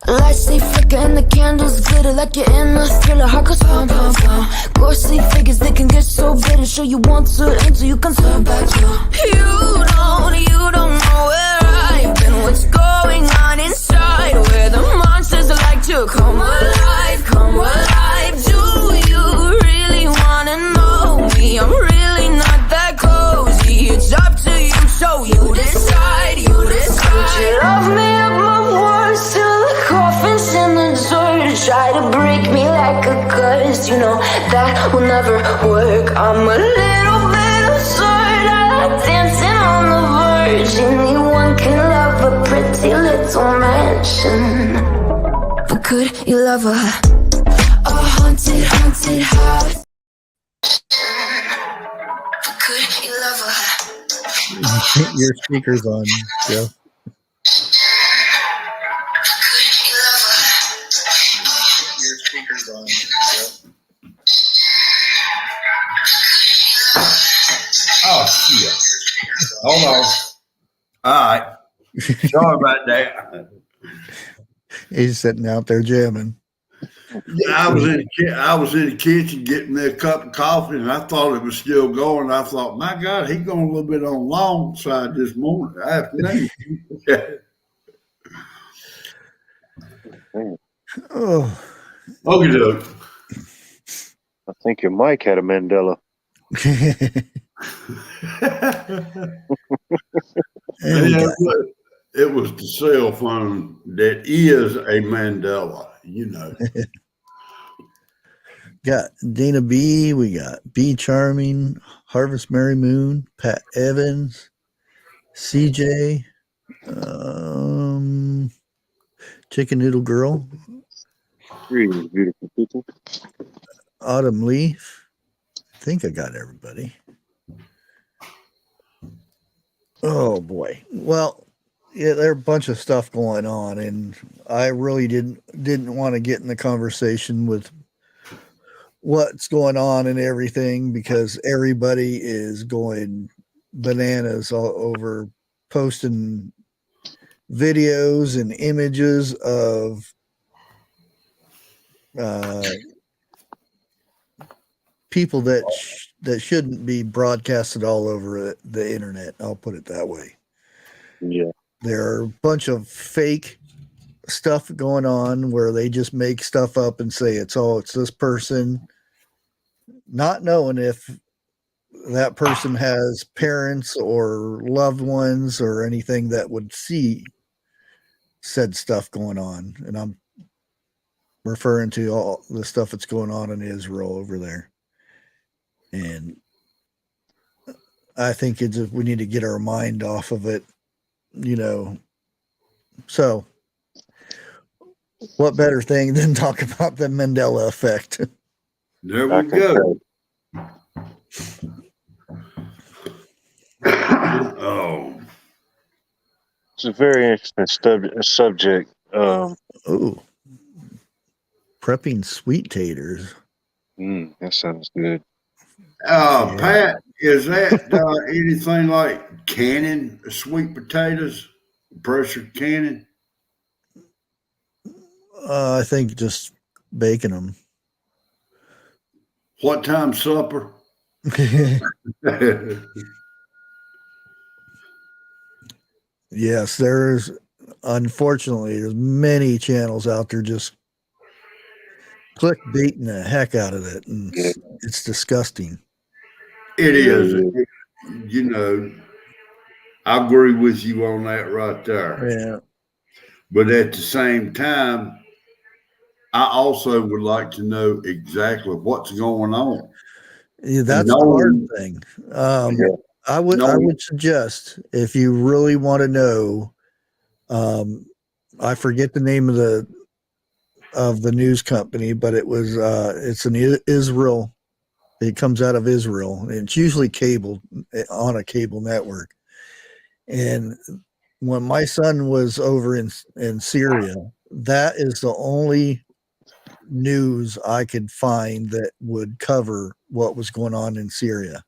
Lights they flicker and the candles glitter like you're in a thriller. Heart goes pound, pound, pound. Ghostly figures, they can get so bitter. Sure you want to enter, you can turn back. You don't know where I've been. What's going on inside? Where the monsters like to come alive, come alive. Do you really wanna know me? I'm really not that cozy. It's up to you, so you decide, you decide. Would you love me up my words till the coffin's in the dirt? Try to break me like a curse, you know that will never work. I'm a little bit absurd, I like dancing on the verge. Anyone can love a pretty little mansion, but could you love a haunted, haunted house? But could you love Your speaker's on, Joe. Your speaker's on, Joe. Oh, shit. Hold on. All right. Sorry about that. He's sitting out there jamming. I was in the kitchen getting me a cup of coffee, and I thought it was still going. I thought, my God, he's going a little bit on long side this afternoon. Oh. Okay, Doug. I think your mic had a Mandela. It was the cell phone that is a Mandela, you know. Got Dana B, we got B Charming, Harvest Mary Moon, Pat Evans, CJ, Chicken Noodle Girl, Really beautiful people. Autumn Leaf. I think I got everybody. Oh boy. Well, yeah, there's a bunch of stuff going on, and I really didn't want to get in the conversation with what's going on and everything, because everybody is going bananas all over posting videos and images of people that shouldn't be broadcasted all over the internet. I'll put it that way. Yeah. There are a bunch of fake stuff going on where they just make stuff up and say it's this person, not knowing if that person has parents or loved ones or anything that would see said stuff going on. And I'm referring to all the stuff that's going on in Israel over there. And I think we need to get our mind off of it, you know. So what better thing than talk about the Mandela effect? There we go. Oh, it's a very interesting subject. Prepping sweet taters. That sounds good. Yeah. Pat, is that anything like canning sweet potatoes, pressure canning? I think just baking them. What time supper? Yes, unfortunately, there's many channels out there just clickbaiting the heck out of it, and it's disgusting. It is. You know, I agree with you on that right there. Yeah. But at the same time, I also would like to know exactly what's going on. Yeah, that's the hard thing. I would suggest, if you really want to know, I forget the name of the news company, but it's an Israel. It comes out of Israel, and it's usually on a cable network. And when my son was over in Syria, that is the only news I could find that would cover what was going on in Syria.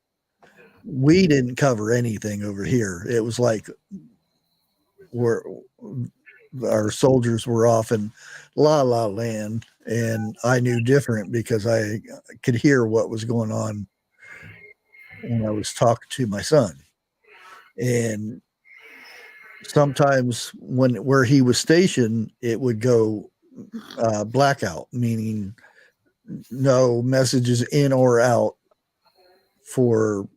We didn't cover anything over here. It was like our soldiers were off in La La Land, and I knew different because I could hear what was going on when I was talking to my son. And sometimes where he was stationed, it would go blackout, meaning no messages in or out for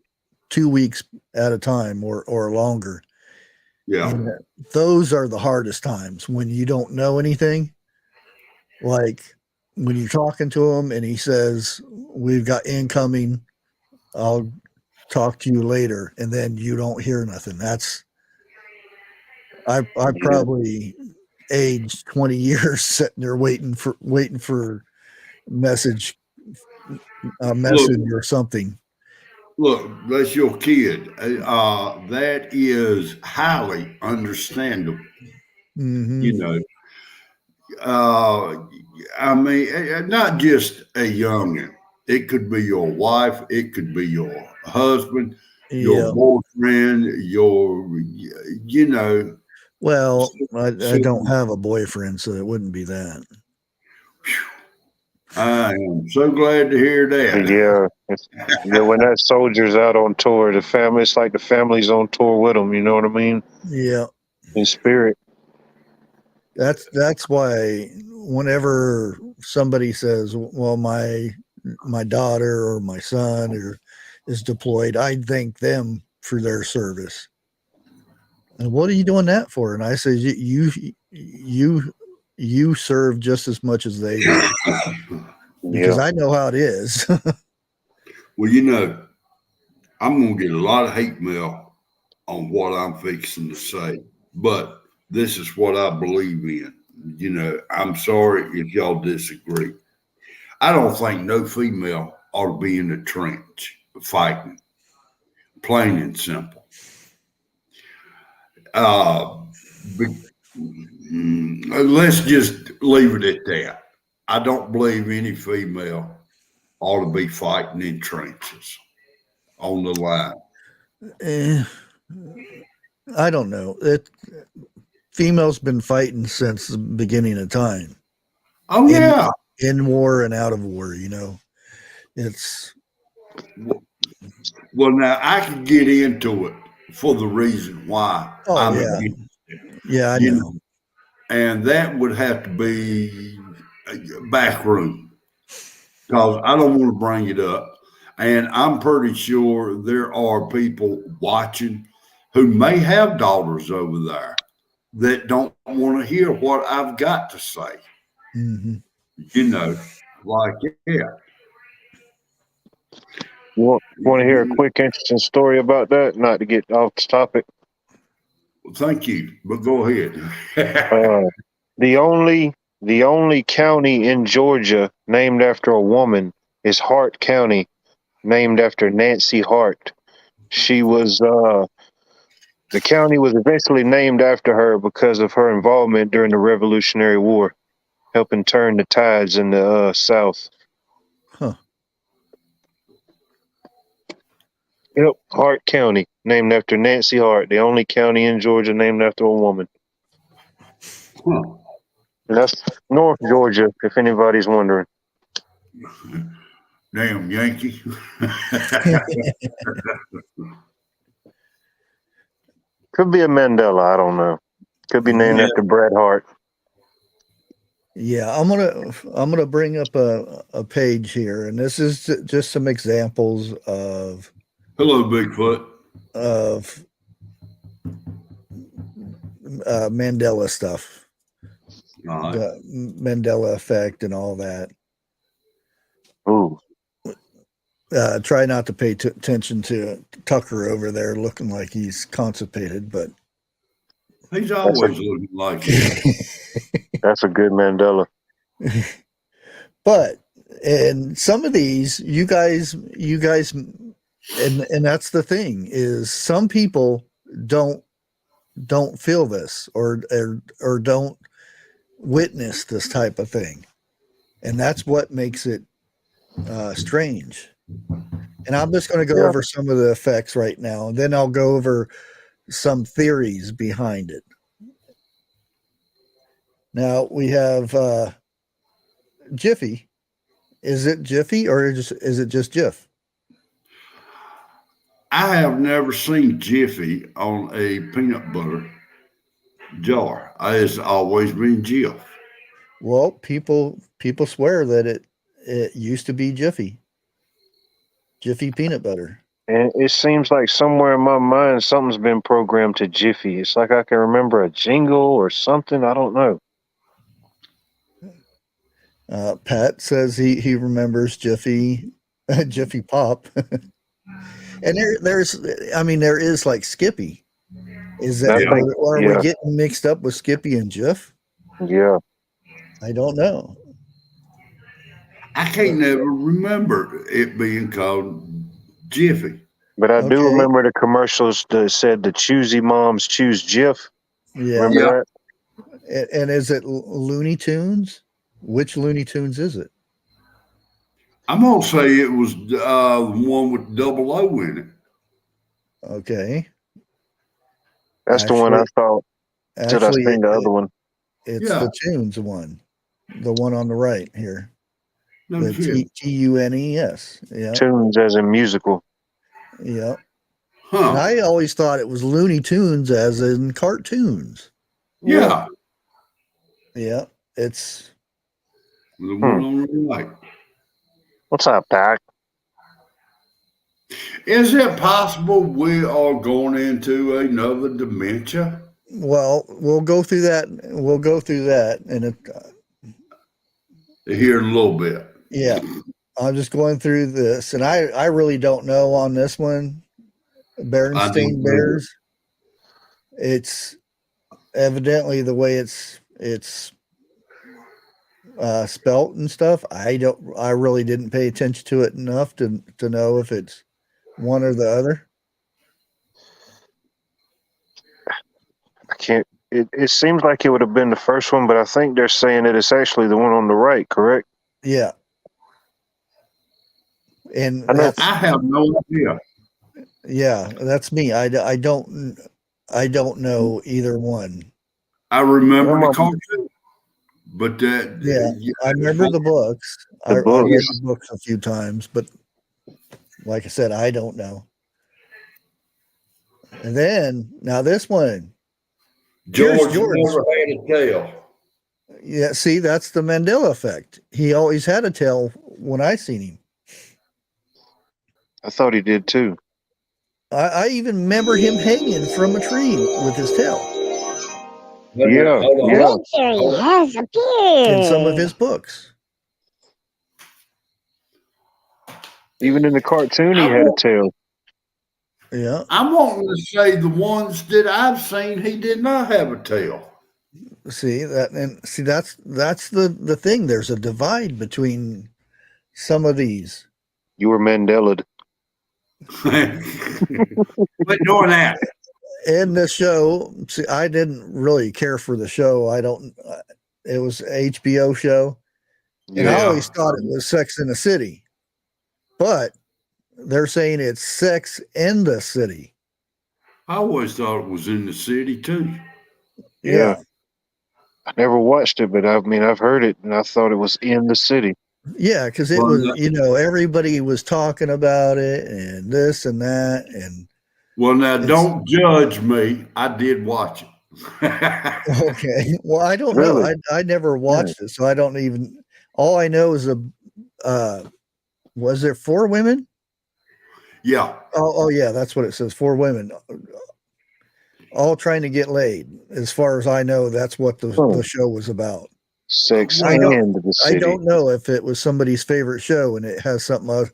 2 weeks at a time or longer. Yeah. And those are the hardest times when you don't know anything. Like when you're talking to him and he says, "We've got incoming, I'll talk to you later," and then you don't hear nothing. That's I probably aged 20 years sitting there waiting for message or something. Look, that's your kid. That is highly understandable. Mm-hmm. You know, I mean, not just a youngin'. It could be your wife. It could be your husband, your boyfriend, you know. Well, I don't have a boyfriend, so it wouldn't be that. I am so glad to hear that. Yeah, when that soldier's out on tour, it's like the family's on tour with them. You know what I mean? Yeah. In spirit. That's why whenever somebody says, "Well, my daughter or my son is deployed," I thank them for their service. And what are you doing that for? And I say, you serve just as much as they do, because I know how it is. Well, you know, I'm going to get a lot of hate mail on what I'm fixing to say, but this is what I believe in. You know, I'm sorry if y'all disagree. I don't think no female ought to be in the trench fighting, plain and simple. Let's just leave it at that. I don't believe any female ought to be fighting in trenches on the line. I don't know. Females been fighting since the beginning of time. Oh yeah, in war and out of war. You know, it's well. Now I can get into it for the reason why. Oh yeah, I know. And that would have to be a back room, because I don't want to bring it up. And I'm pretty sure there are people watching who may have daughters over there that don't want to hear what I've got to say. Mm-hmm. You know, like, yeah. You want to hear a quick, interesting story about that? Not to get off the topic. Well, thank you, but go ahead. The only county in Georgia named after a woman is Hart County, named after Nancy Hart. She was the county was eventually named after her because of her involvement during the Revolutionary War, helping turn the tides in the South. Huh. Yep, Hart County, named after Nancy Hart, the only county in Georgia named after a woman. Huh. And that's North Georgia, if anybody's wondering. Damn Yankee. Could be a Mandela, I don't know. Could be named after Bret Hart. Yeah, I'm gonna bring up a page here, and this is just some examples of Hello, Bigfoot. Of Mandela stuff, the Mandela effect, and all that. Ooh. Try not to pay attention to Tucker over there looking like he's constipated, but he's always looking like it. That's a good Mandela. But and some of these, you guys, and that's the thing, is some people don't feel this or don't witness this type of thing, and that's what makes it strange. And I'm just going to go over some of the effects right now, and then I'll go over some theories behind it. Now we have Jiffy. Is it Jiffy or is it just Jif? I have never seen Jiffy on a peanut butter jar. It's always been Jif. Well, people swear that it used to be Jiffy peanut butter. And it seems like somewhere in my mind, something's been programmed to Jiffy. It's like I can remember a jingle or something. I don't know. Pat says he remembers Jiffy Pop. And there is like Skippy. Is that are we getting mixed up with Skippy and Jif? Yeah. I don't know. I can't never remember it being called Jiffy. But I do remember the commercials that said the choosy moms choose Jif. Yeah. Remember that? And is it Looney Tunes? Which Looney Tunes is it? I'm going to say it was the one with double O in it. Okay. That's the one I thought. Did I seen the other one? It's the Tunes one. The one on the right here. The Tunes. Yeah. Tunes as in musical. Yeah. Huh. And I always thought it was Looney Tunes as in cartoons. Yeah. Yeah. It's the one on the right. What's up, Doc? Is it possible we are going into another dementia? Well, we'll go through that. We'll go through that in here in a little bit. Yeah. I'm just going through this, and I really don't know on this one. Berenstain Bears. It's evidently the way it's spelt and stuff. I really didn't pay attention to it enough to know if it's one or the other. I can't. It seems like it would have been the first one, but I think they're saying that it's actually the one on the right. Correct? Yeah. And I have no idea. Yeah, that's me. I don't know either one. I remember the cartoon, but I remember the books. I read the books a few times, but like I said, I don't know. And then now this one, George never had a tail. Yeah, see, that's the Mandela effect. He always had a tail when I seen him. I thought he did too. I even remember him hanging from a tree with his tail. Yeah. Victory has appeared in some of his books. Even in the cartoon, he had a tail. Yeah. I'm wanting to say the ones that I've seen, he did not have a tail. See that's the thing. There's a divide between some of these. You were Mandela. Quit doing that. In the show, see, I didn't really care for the show. It was an HBO show. And I always thought it was Sex in the City. But they're saying it's Sex in the City. I always thought it was in the city too. Yeah. I never watched it, but I've heard it and I thought it was in the city. Yeah, because it was, everybody was talking about it and this and that. And well, now don't judge me. I did watch it. Okay. Well, I don't know. I never watched it, so I don't even. All I know is was there 4 women? Yeah. Oh yeah, that's what it says. 4 women, all trying to get laid. As far as I know, that's what the show was about. Sex I in the city. I don't know if it was somebody's favorite show and it has something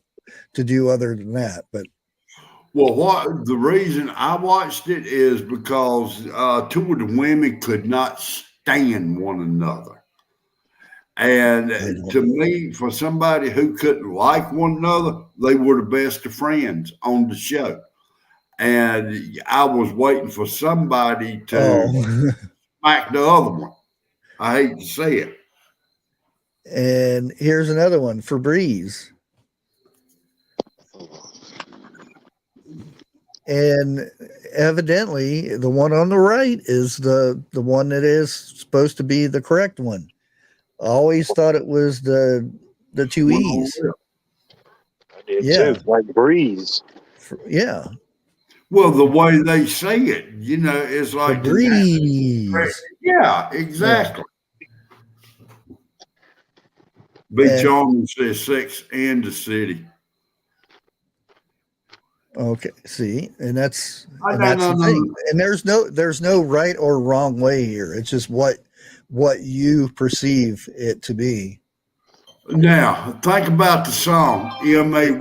to do other than that, but. Well, the reason I watched it is because 2 of the women could not stand one another. And to me, for somebody who couldn't like one another, they were the best of friends on the show. And I was waiting for somebody to smack the other one. I hate to say it. And here's another one for Breeze. And evidently the one on the right is the one that is supposed to be the correct one. I always thought it was the two E's. I did too, like breeze. Yeah. Well, the way they say it, is like The breeze. Yeah, exactly. Beach Army says sex and the city. Okay, see, and that's No, the thing. And there's no right or wrong way here. It's just what you perceive it to be. Now, think about the song Mayer.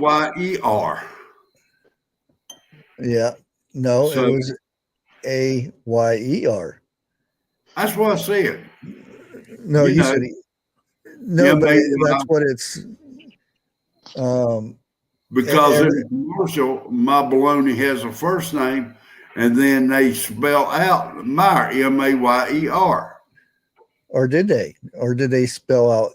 Yeah. No, So, it was Ayer. That's what I said. No, you said no, but that's what it's. Because in the commercial, my baloney has a first name, and then they spell out Meyer, Mayer. Or did they? Or did they spell out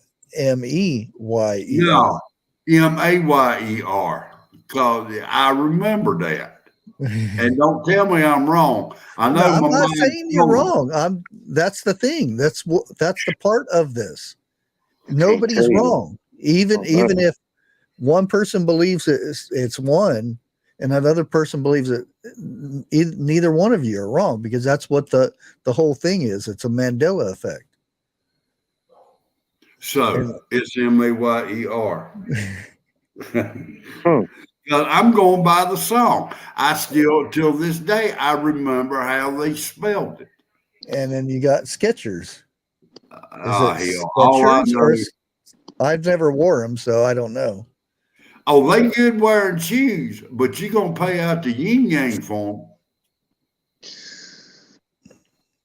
Meyer? No, Mayer. Because I remember that. And don't tell me I'm wrong. I know I'm not saying you're wrong. That's the thing. That's the part of this. Nobody's wrong. Even if one person believes it's one, and another person believes it, neither one of you are wrong, because that's what the whole thing is. It's a Mandela effect. So it's Mayer. I'm going by the song. I still, till this day, I remember how they spelled it. And then you got Skechers. I've never wore them, so I don't know. Oh, they good wearing shoes, but you're going to pay out the yin yang for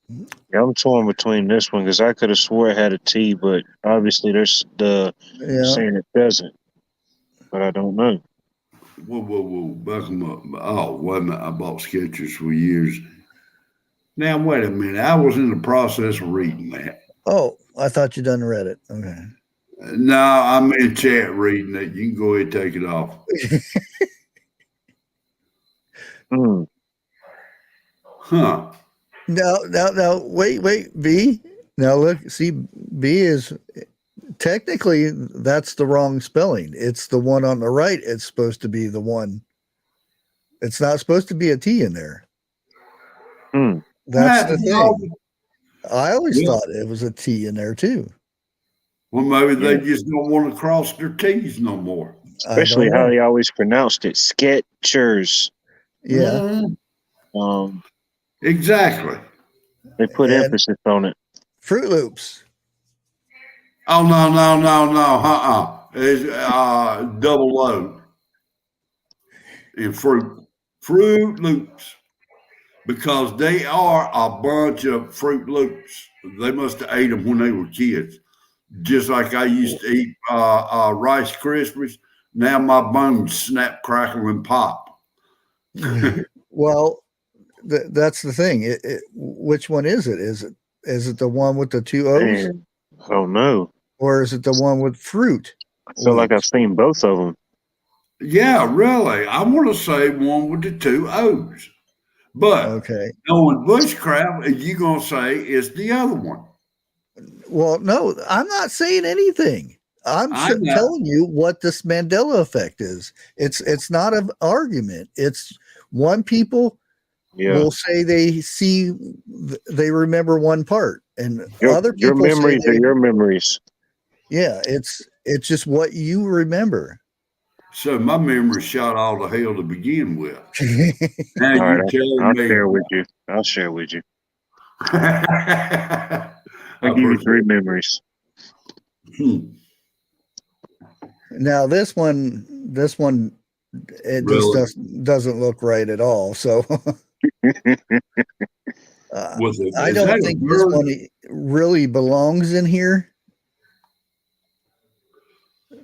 them. Yeah, I'm torn between this one because I could have swore it had a T, but obviously there's saying it doesn't. But I don't know. Whoa, back them up. Oh, wait a minute. I bought Skechers for years. Now, wait a minute. I was in the process of reading that. Oh, I thought you done read it. Okay. No, I'm in chat reading it. You can go ahead and take it off. Huh. Now, wait, B. Now look, see, B is technically that's the wrong spelling. It's the one on the right. It's supposed to be the one. It's not supposed to be a T in there. That's the thing. I always thought it was a T in there too. Well, maybe they just don't want to cross their T's no more. Especially how they always pronounced it, Skechers. Yeah. Exactly. They put emphasis on it. Fruit Loops. Oh, no. It's double O in Fruit Loops. Because they are a bunch of Fruit Loops. They must have ate them when they were kids. Just like I used to eat Rice Krispies. Now my bones snap, crackle, and pop. Well, that's the thing. Which one is it? Is it the one with the two O's? Man, I don't know. Or is it the one with fruit? I feel like I've seen both of them. Yeah, really. I want to say one with the two O's. But knowing Bushcraft, you're going to say it's the other one. Well, no, I'm not saying anything. I'm telling you what this Mandela effect is. It's not an argument. It's one people will say they remember one part, and other people your memories are your memories. Yeah, it's just what you remember. So my memory shot all to hell to begin with. Now I'll share with you. I'll give you 3 memories. Now this one, it just doesn't look right at all. So I don't think this one really belongs in here.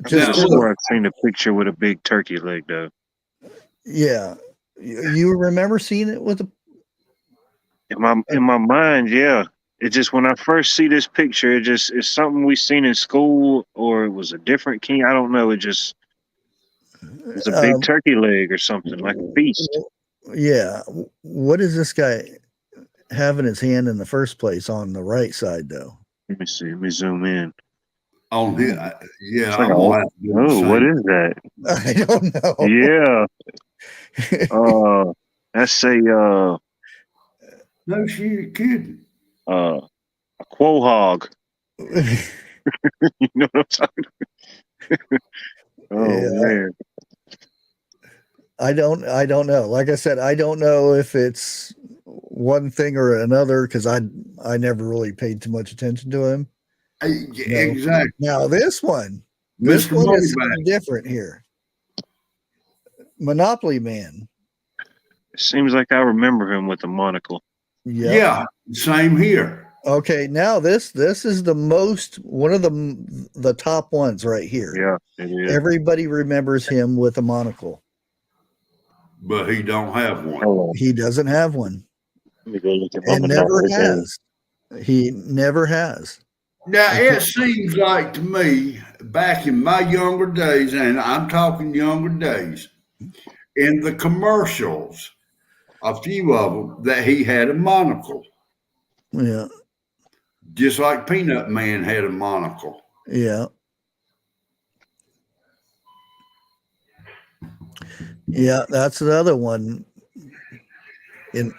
Just sure I've seen a picture with a big turkey leg, though. Yeah, you remember seeing it with in my mind? Yeah, it just when I first see this picture, it's something we seen in school, or it was a different king. I don't know. It's a big turkey leg or something like a feast. Yeah. What does this guy have in his hand in the first place on the right side, though? Let me see. Let me zoom in. On here, yeah, It's like I'm gonna have to do the oh, what same. is that? I don't know. Yeah. That's a No, she ain't kidding. a quahog. You know what I'm talking about? Oh Yeah. man. I don't know. Like I said, I don't know if it's one thing or another because I never really paid too much attention to him. No. Exactly. Now this one Mr. is Moneyback. something different here. Monopoly Man. It seems like I remember him with a monocle. Yep. Yeah, same here. Okay, now this is the most one of the top ones right here. Yeah, it is. Everybody remembers him with a monocle. But he don't have one. Hold on. He doesn't have one. Let me go look at my And never monocle again. has. He never has. Now, it seems like to me, back in my younger days, and I'm talking younger days, in the commercials, a few of them, that he had a monocle. Yeah. Just like Peanut Man had a monocle. Yeah. Yeah, that's another one. And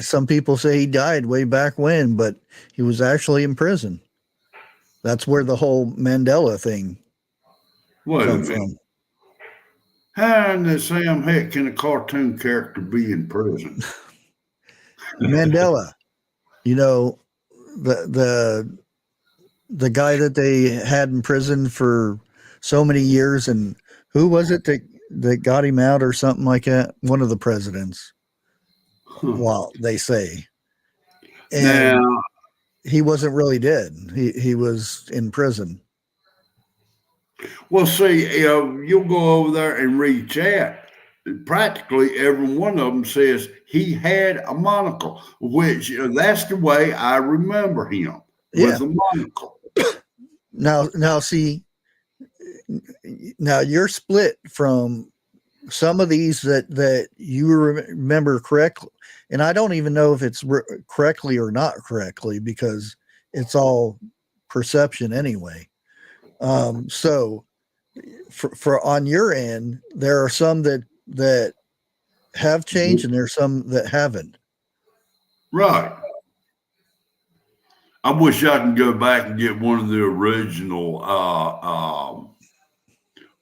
some people say he died way back when, but he was actually in prison. That's where the whole Mandela thing Wait a comes minute. from. How in the Sam heck can a cartoon character be in prison? Mandela, you know, the guy that they had in prison for so many years, and who was it that got him out or something like that? One of the presidents. Well, they say. And Now, he wasn't really dead. He was in prison. well, see, you'll go over there and read chat. Practically every one of them says he had a monocle, which that's the way I remember him with a monocle. Now, see, now you're split from some of these that you remember correctly, and I don't even know if it's correctly or not correctly because it's all perception anyway. So for on your end, there are some that have changed and there's some that haven't. Right. I wish I can go back and get one of the original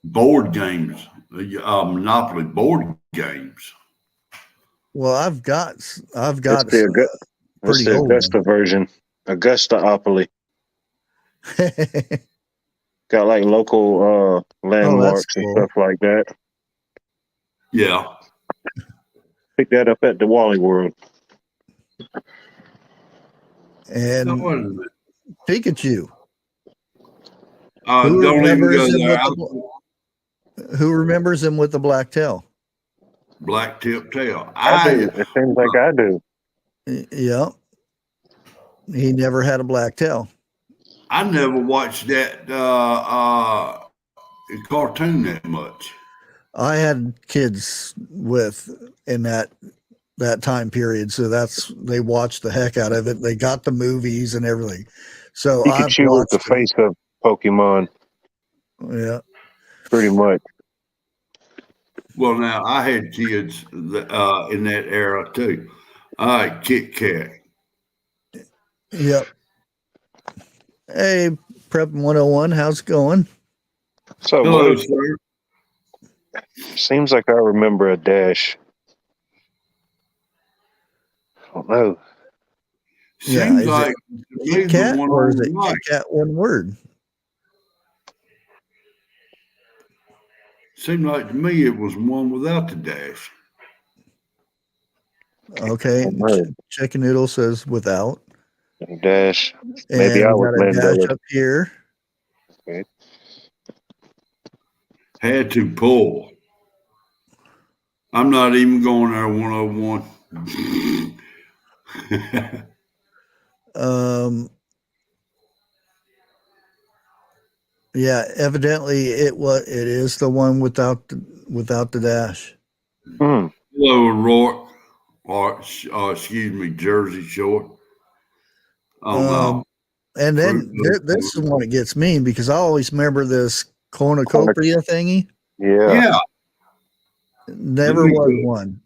board games, Monopoly board games. Well, I've got It's the Augusta version, Augustaopoly. Got like local landmarks cool. and stuff like that. Yeah. Pick that up at the Wally World. And No, wait a minute. Pikachu. Don't even go there. Who remembers him with the black tail? Black tip tail. I do. It seems like I do. Yeah. He never had a black tail. I never watched that cartoon that much. I had kids in that time period, so they watched the heck out of it. They got the movies and everything. So Pikachu was the face of Pokemon. Yeah, pretty much. Well, now I had kids in that era too. All right, Kit Kat. Yep. Hey, Prep 101, how's it going? So, hello, sir. Seems like I remember a dash. I don't know. Seems like Kit Kat, or is it Kit Kat one word? Seemed like to me it was one without the dash. Okay, Chicken Noodle says without. Dash. Maybe and I was Mandela. Dash up here. Okay. Had to pull. I'm not even going there 101. Yeah, evidently it is the one without the dash. Hello, Rourke. or excuse me, Jersey Shore. And then this is one that gets me because I always remember this cornucopia thingy. Yeah. Never was one.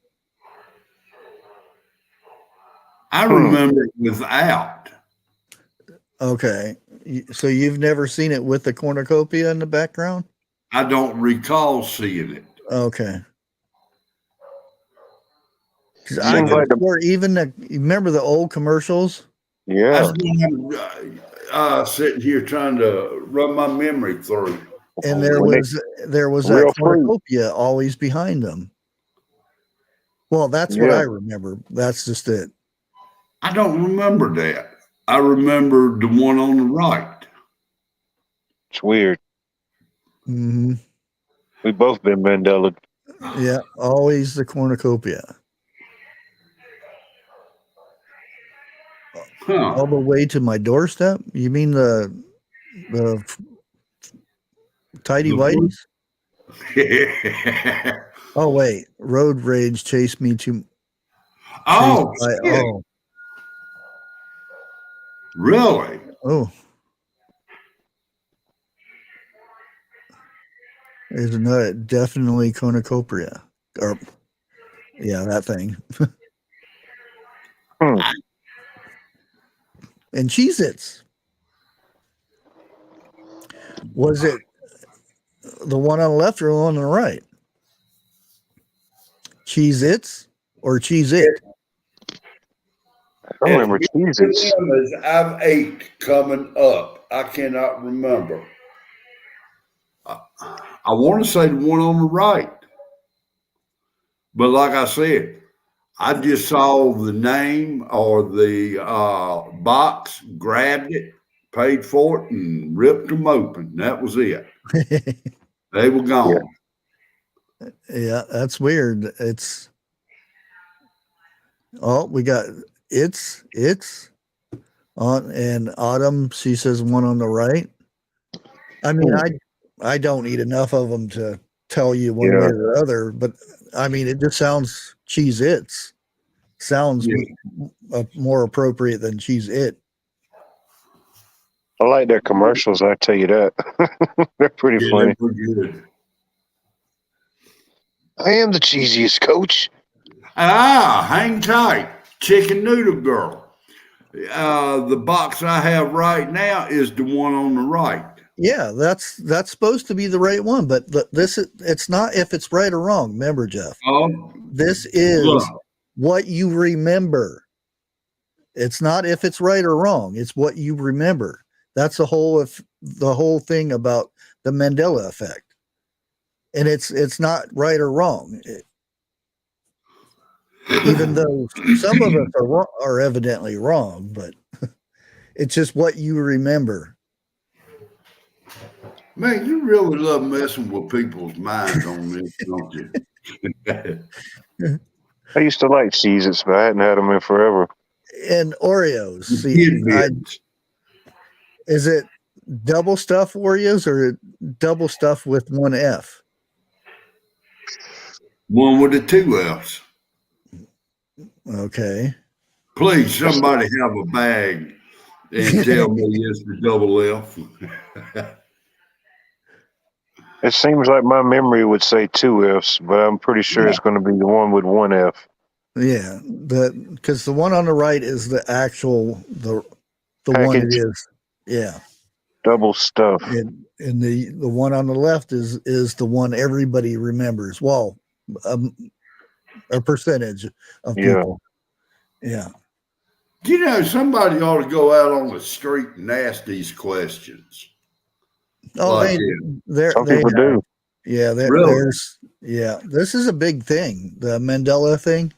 I remember it without. Okay. So you've never seen it with the cornucopia in the background? I don't recall seeing it. Okay. Because I could swear even you remember the old commercials? Yeah. I'm sitting here trying to run my memory through. And there was that cornucopia always behind them. Well, that's what I remember. That's just it. I don't remember that. I remember the one on the right. It's weird. Mm-hmm. We both been Mandela. Yeah, always the cornucopia. All the way to my doorstep? You mean the tidy whities? Oh wait, road rage chased me to. Oh, really? Oh, there's another definitely cornucopia, or yeah, that thing. And Cheez-Its. Was it the one on the left or the one on the right? Cheez-Its or Cheez-It? I remember Cheez-Its. I've ate coming up. I cannot remember. I want to say the one on the right. But like I said, I just saw the name or the box, grabbed it, paid for it, and ripped them open. That was it. They were gone. Yeah, that's weird. It's we got it's on, and Autumn, she says one on the right. I mean, I don't eat enough of them to tell you one way or the other, but I mean, it just sounds Cheez-Its. Sounds more appropriate than Cheez-It. I like their commercials, I tell you that. They're pretty funny. They're good. I am the cheesiest coach. Hang tight. Chicken Noodle Girl. The box I have right now is the one on the right. Yeah, that's supposed to be the right one, but it's not if it's right or wrong. Remember, Jeff. This is what you remember. It's not if it's right or wrong. It's what you remember. That's the whole thing about the Mandela effect. And it's not right or wrong. Even though some of us are evidently wrong, but it's just what you remember. Man, you really love messing with people's minds on this, don't you? I used to like Cheez-Its, but I hadn't had them in forever. And Oreos. Is it double stuff Oreos or double stuff with one F? One with the two F's. Okay. Please, somebody have a bag and tell me it's the double F. It seems like my memory would say two F's, but I'm pretty sure it's going to be the one with one F. Yeah, because the one on the right is the actual the one it is. Yeah, double stuff. And the one on the left is the one everybody remembers. Well, a percentage of people. Yeah. You know, somebody ought to go out on the street and ask these questions. Oh, like some people do. Yeah, there's this is a big thing, the Mandela thing.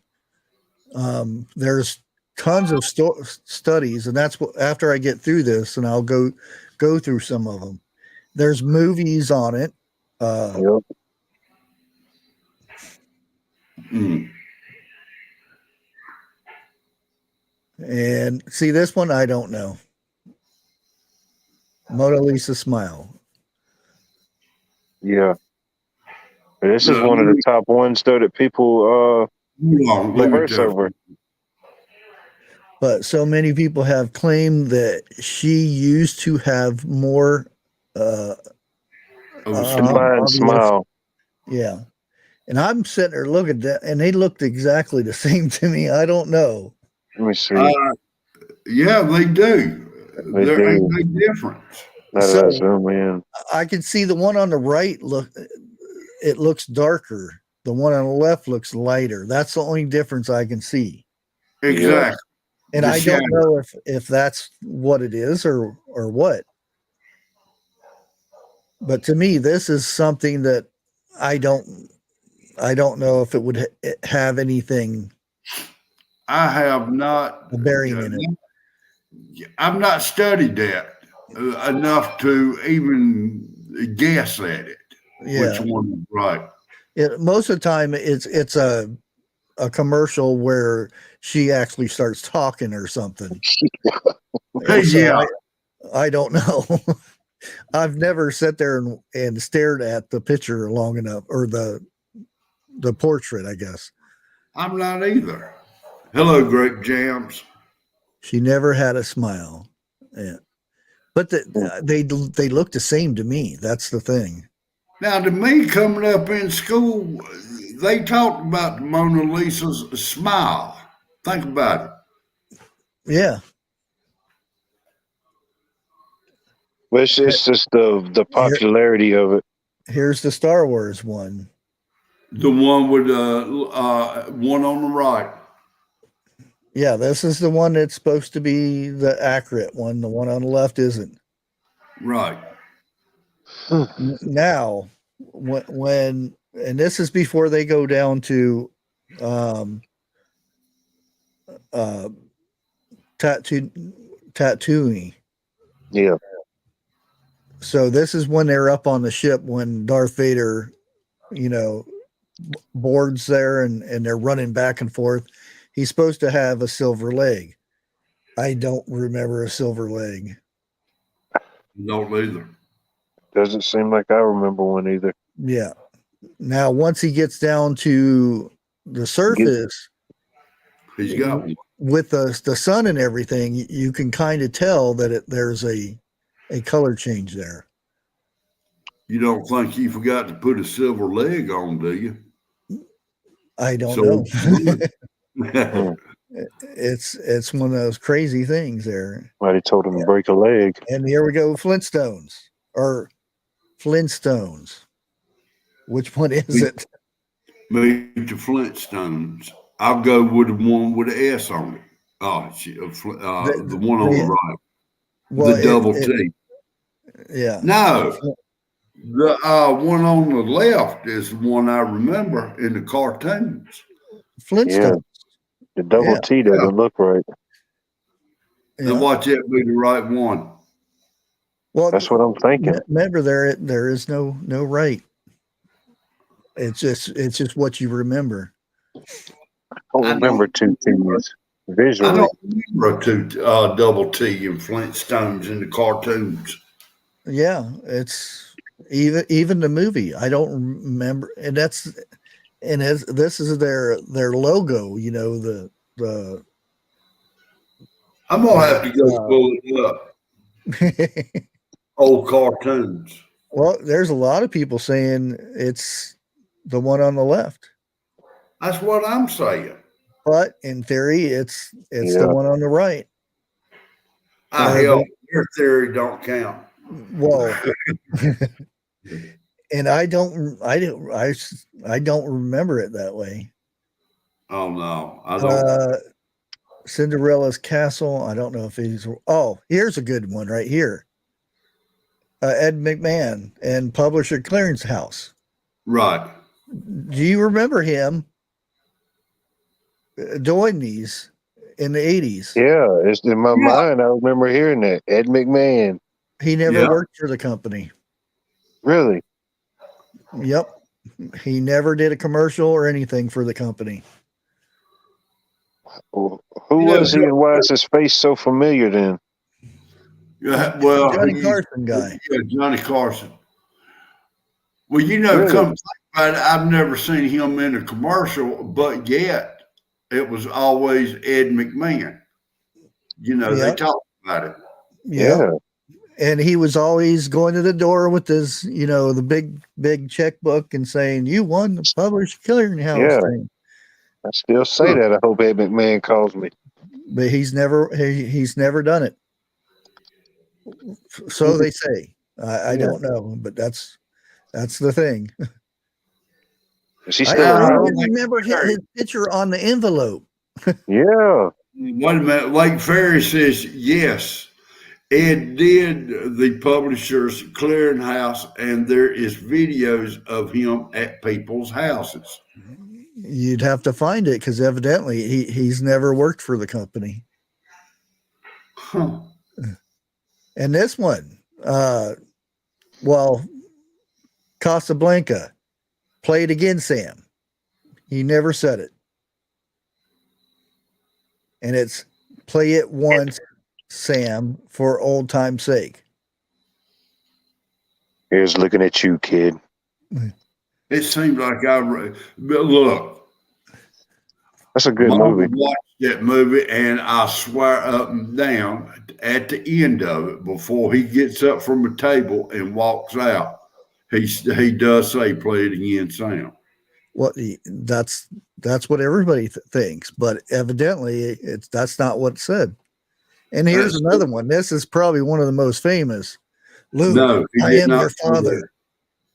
There's tons of studies, and that's what after I get through this, and I'll go through some of them. There's movies on it. And see this one, I don't know. Mona Lisa smile. Yeah. This is one of the top ones though that people Hold on, The let me tell voiceover. you. But so many people have claimed that she used to have more Divine obvious. smile. Yeah. And I'm sitting there looking at that, and they looked exactly the same to me. I don't know. Let me see. Yeah, they do. They There ain't do. no difference. Now that I zoom in. I can see the one on the right it looks darker. The one on the left looks lighter. That's the only difference I can see. Exactly. And The I don't shadow. know if that's what it is or what. But to me, this is something that I don't know if it would have anything I have not. bearing in it. I've not studied that enough to even guess at it. Yeah. Which one is right? Most of the time, it's a commercial where she actually starts talking or something. Hey, So yeah. I don't know. I've never sat there and stared at the picture long enough, or the portrait, I guess. I'm not either. Hello, Grape Jams. She never had a smile. Yeah. But they look the same to me. That's the thing. Now, to me, coming up in school, they talked about the Mona Lisa's smile. Think about it. Yeah. But it's just the popularity of it. Here's the Star Wars one. The one with one on the right. Yeah, this is the one that's supposed to be the accurate one. The one on the left isn't. Right. Now, when and this is before they go down to tattooing. Yeah. So this is when they're up on the ship when Darth Vader, boards there and they're running back and forth. He's supposed to have a silver leg. I don't remember a silver leg. Don't either. Doesn't seem like I remember one either. Yeah. Now, once he gets down to the surface, he's got one. With the sun and everything, you can kind of tell that there's a color change there. You don't think he forgot to put a silver leg on, do you? I don't know. It's one of those crazy things there. Well, he told him to break a leg. And here we go, Flintstones. Which one is it? Meet the Flintstones. I'll go with the one with the S on it. The one on the right. Well, the double T. Yeah. No. The one on the left is the one I remember in the cartoons. Flintstones. Yeah. The double T doesn't look right. Yeah. Now watch that be the right one. Well, that's what I'm thinking. Remember, there is no right. It's just what you remember. I don't remember two T's visually. I don't remember a double T in Flintstones in the cartoons. Yeah, it's even the movie. I don't remember, and this is their logo. The. I'm gonna have to go pull it up. Old cartoons. Well, there's a lot of people saying it's the one on the left. That's what I'm saying. But in theory, it's the one on the right. Your theory don't count. Well, and I don't remember it that way. Oh no, I don't. Cinderella's Castle. I don't know if he's. Oh, here's a good one right here. Ed McMahon and Publisher Clearance House. Right. Do you remember him doing these in the 80s? Yeah, it's in my mind. I remember hearing that. Ed McMahon. He never worked for the company. Really? Yep. He never did a commercial or anything for the company. Who was he and why is his face so familiar then? Yeah, well, Johnny Carson guy. Yeah, Johnny Carson. Well, really? come think But I've never seen him in a commercial, but yet it was always Ed McMahon. You know, they Yep. talked about it. Yep. Yeah. And he was always going to the door with his, the big checkbook and saying, "You won the Published Clearinghouse Yeah. thing." I still say that. I hope Ed McMahon calls me. But he's never done it. So they say. I don't know, but that's the thing. Is he I still around? remember his picture on the envelope. Yeah. Wait a minute. Lake Ferry says yes. Ed did the Publishers Clearinghouse, and there is videos of him at people's houses. You'd have to find it because evidently he's never worked for the company. Huh. And this one, Casablanca, play it again, Sam. He never said it. And it's play it once, Sam, for old time's sake. Here's looking at you, kid. It seems like but look. That's a good Mama movie. watched that movie, and I swear up and down at the end of it, before he gets up from the table and walks out, he does say, "Play it again, Sam." Well, that's what everybody thinks, but evidently that's not what's said. And here's another one. This is probably one of the most famous. Luke, No, I am your father.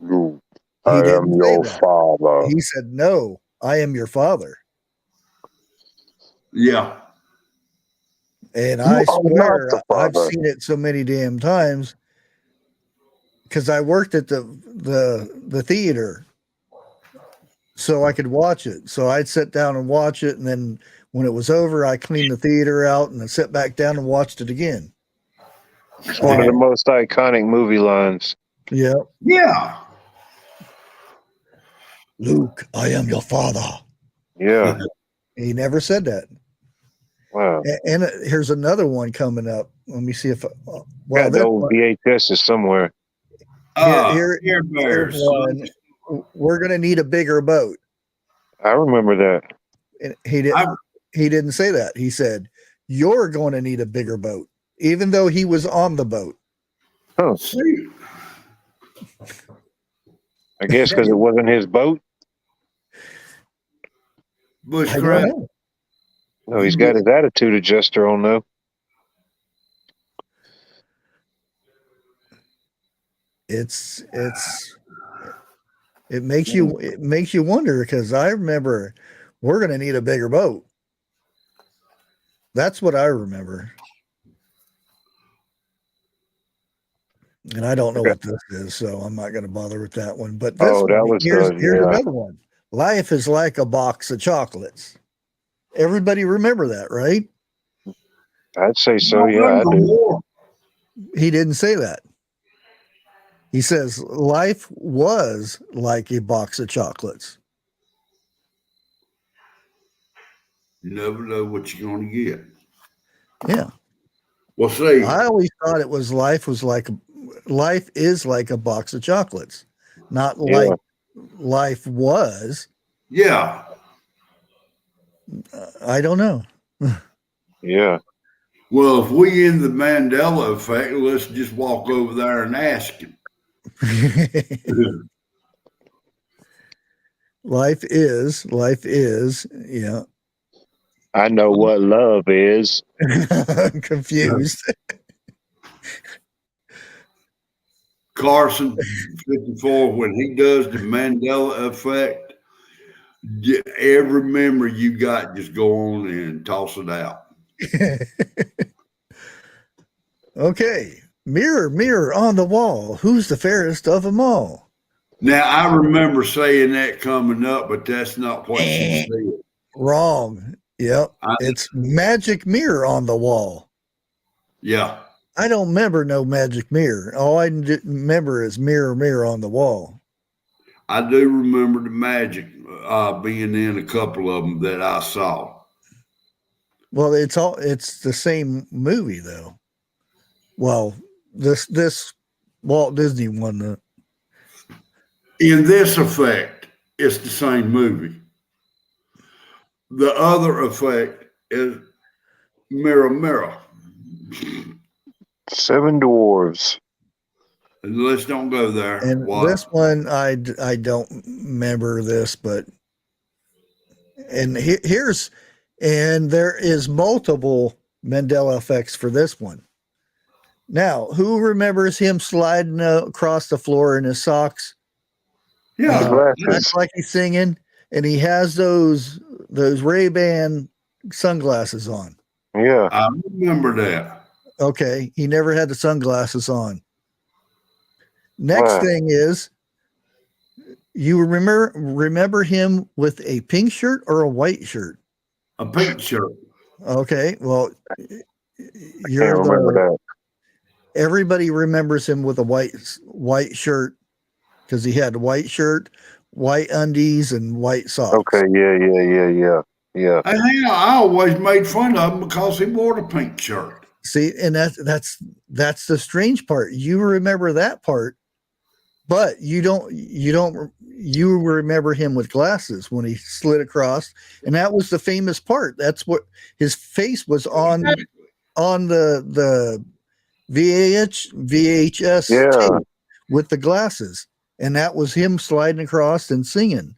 Luke, I am your father. He said, "No, I am your father." Yeah. And I swear I've seen it so many damn times because I worked at the theater, so I could watch it. So I'd sit down and watch it, and then when it was over, I cleaned the theater out and then sit back down and watched it again. It's one of the most iconic movie lines. Yeah. Yeah. Luke, I am your father. Yeah. He never said that. Wow. And here's another one coming up. Let me see if Got the old VHS somewhere. Here's one. We're gonna need a bigger boat. I remember that. And he didn't say that. He said, "You're going to need a bigger boat," even though he was on the boat. Huh. I guess because it wasn't his boat. Bushcraft. No, he's got his attitude adjuster on though. It makes you wonder, because I remember we're going to need a bigger boat. That's what I remember. And I don't know what this is, so I'm not going to bother with that one. But this here's another one. Life is like a box of chocolates. Everybody remember that, right? I'd say so. Yeah, I do. He didn't say that. He says life was like a box of chocolates. You never know what you're going to get. Yeah. Well, see, I always thought it was life is like a box of chocolates, not like life was. Yeah. I don't know. Yeah. Well, if we in the Mandela effect, let's just walk over there and ask him. Life is, yeah. I know what love is. I'm confused. Carson, 54, when he does the Mandela effect, every memory you got, just go on and toss it out. Okay. Mirror, mirror on the wall, who's the fairest of them all? Now, I remember saying that coming up, but that's not what she said. Wrong. Yep. It's magic mirror on the wall. Yeah. I don't remember no magic mirror. All I remember is mirror, mirror on the wall. I do remember the magic being in a couple of them that I saw. Well, it's the same movie though. Well, this Walt Disney one. In this effect, it's the same movie. The other effect is Mirror Mirror. Seven Dwarves. And let's don't go there. And this one, I don't remember this, but and here's and there is multiple Mandela effects for this one. Now, who remembers him sliding across the floor in his socks? Yeah, that's like he's singing, and he has those Ray-Ban sunglasses on. Yeah, I remember that. Okay, he never had the sunglasses on. Next thing is, you remember him with a pink shirt or a white shirt? A pink shirt. Okay, well, you're remember that. Everybody remembers him with a white shirt because he had a white shirt, white undies, and white socks. Okay, yeah. And I always made fun of him because he wore the pink shirt. See, and that's the strange part. You remember that part, but you remember him with glasses when he slid across, and that was the famous part. That's what his face was on the VHS tape with the glasses, and that was him sliding across and singing.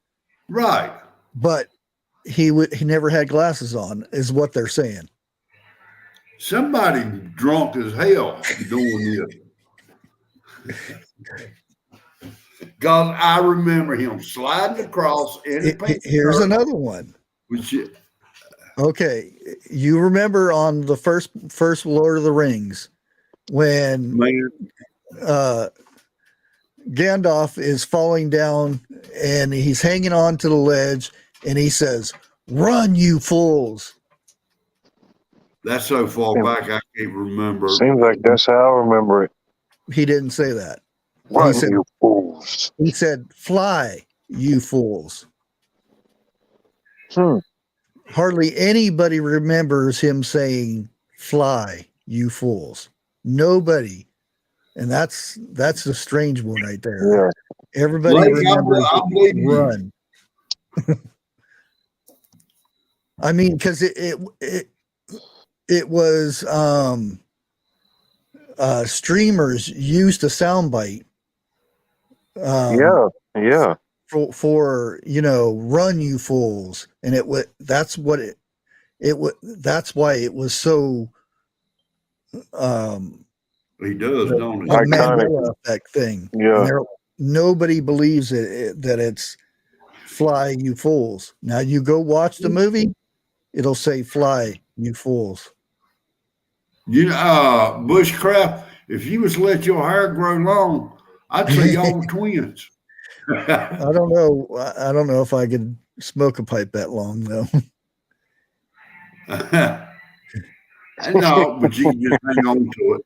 Right. But he never had glasses on, is what they're saying. Somebody drunk as hell doing this. God, I remember him sliding across in a pink Here's shirt. another one. Which, okay, you remember on the first Lord of the Rings when Gandalf is falling down and he's hanging on to the ledge and he says, "Run, you fools." That's so far back I can't remember. Seems like that's how I remember it. He didn't say that. Run, you fools. He said, "Fly, you fools." Hardly anybody remembers him saying, "Fly, you fools." Nobody. And that's the strange one right there. Yeah. Everybody remembers run. I mean, because it was streamers used a soundbite. Yeah. For run, you fools, and that's why it was so. He does, don't he? A Mandela effect thing. Yeah. Nobody believes that it's "Fly, you fools." Now you go watch the movie, it'll say "Fly, you fools." Bushcraft, if you was to let your hair grow long, I'd say y'all were twins. I don't know. I don't know if I could smoke a pipe that long though. No, but you can just hang on to it.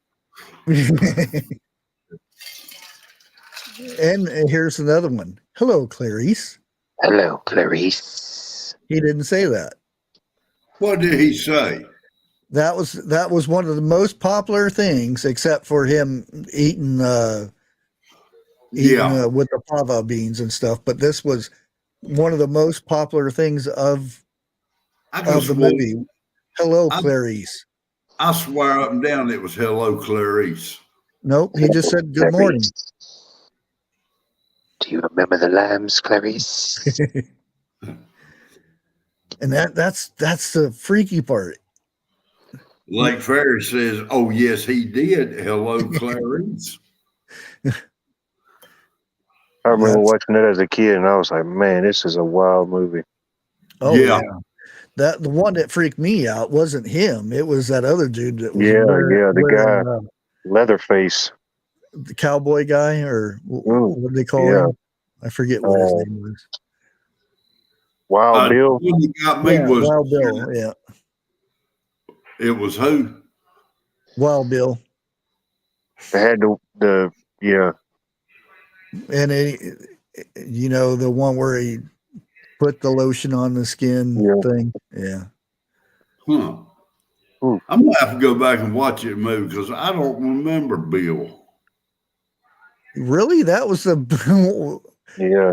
And here's another one. "Hello, Clarice." Hello, Clarice. He didn't say that. What did he say? That was one of the most popular things, except for him eating with the fava beans and stuff. But this was one of the most popular things of the movie. "Hello, Clarice." I swear up and down it was "Hello, Clarice." Nope, he just said "Good morning." Do you remember the lambs, Clarice? And that's the freaky part. Lake Ferry says, "Oh yes, he did. Hello, Clarice." I remember watching it as a kid, and I was like, "Man, this is a wild movie." Oh yeah. The one that freaked me out wasn't him. It was that other dude that was the guy, Leatherface, the cowboy guy, or what did they call him? I forget what his name was. Wild Bill. Wild Bill. Yeah. It was who? Wild Bill. They had the and the one where he put the lotion on the skin thing. Yeah. Huh. I'm gonna have to go back and watch it movie because I don't remember Bill. Really? That was Yeah,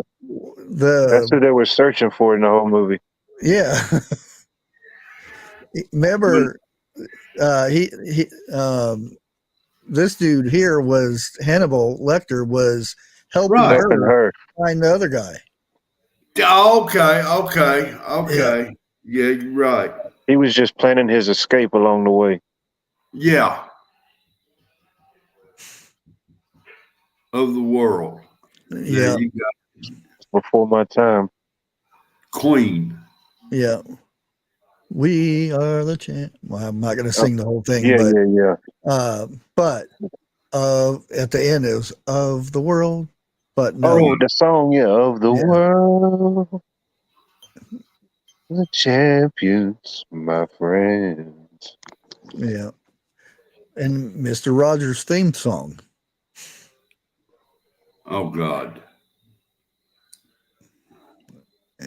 that's The who they were searching for in the whole movie. yeah. Remember, he this dude here was Hannibal Lecter was helping Right. Helping her her. find the other guy. Okay. Yeah, you're right. He was just planning his escape along the way. Yeah. Of the world. There Yeah, you go. Before my time. Queen. yeah. We are the champ. Well, I'm not going to sing the whole thing, Yeah, but yeah, but at the end it was of the world, but no, Oh, the song, of the yeah, world, the champions, my friends. yeah. And Mr. Rogers' theme song. Oh God.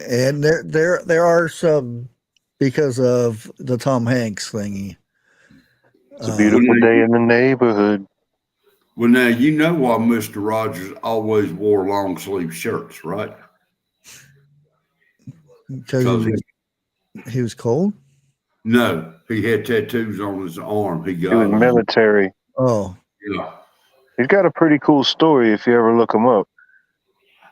And there are some because of the Tom Hanks thingy. It's a beautiful day in the neighborhood. Well, now you know why Mr. Rogers always wore long sleeve shirts, right? Because he was cold. No, he had tattoos on his arm. He He got was military. Oh, Yeah. He's got a pretty cool story if you ever look him up.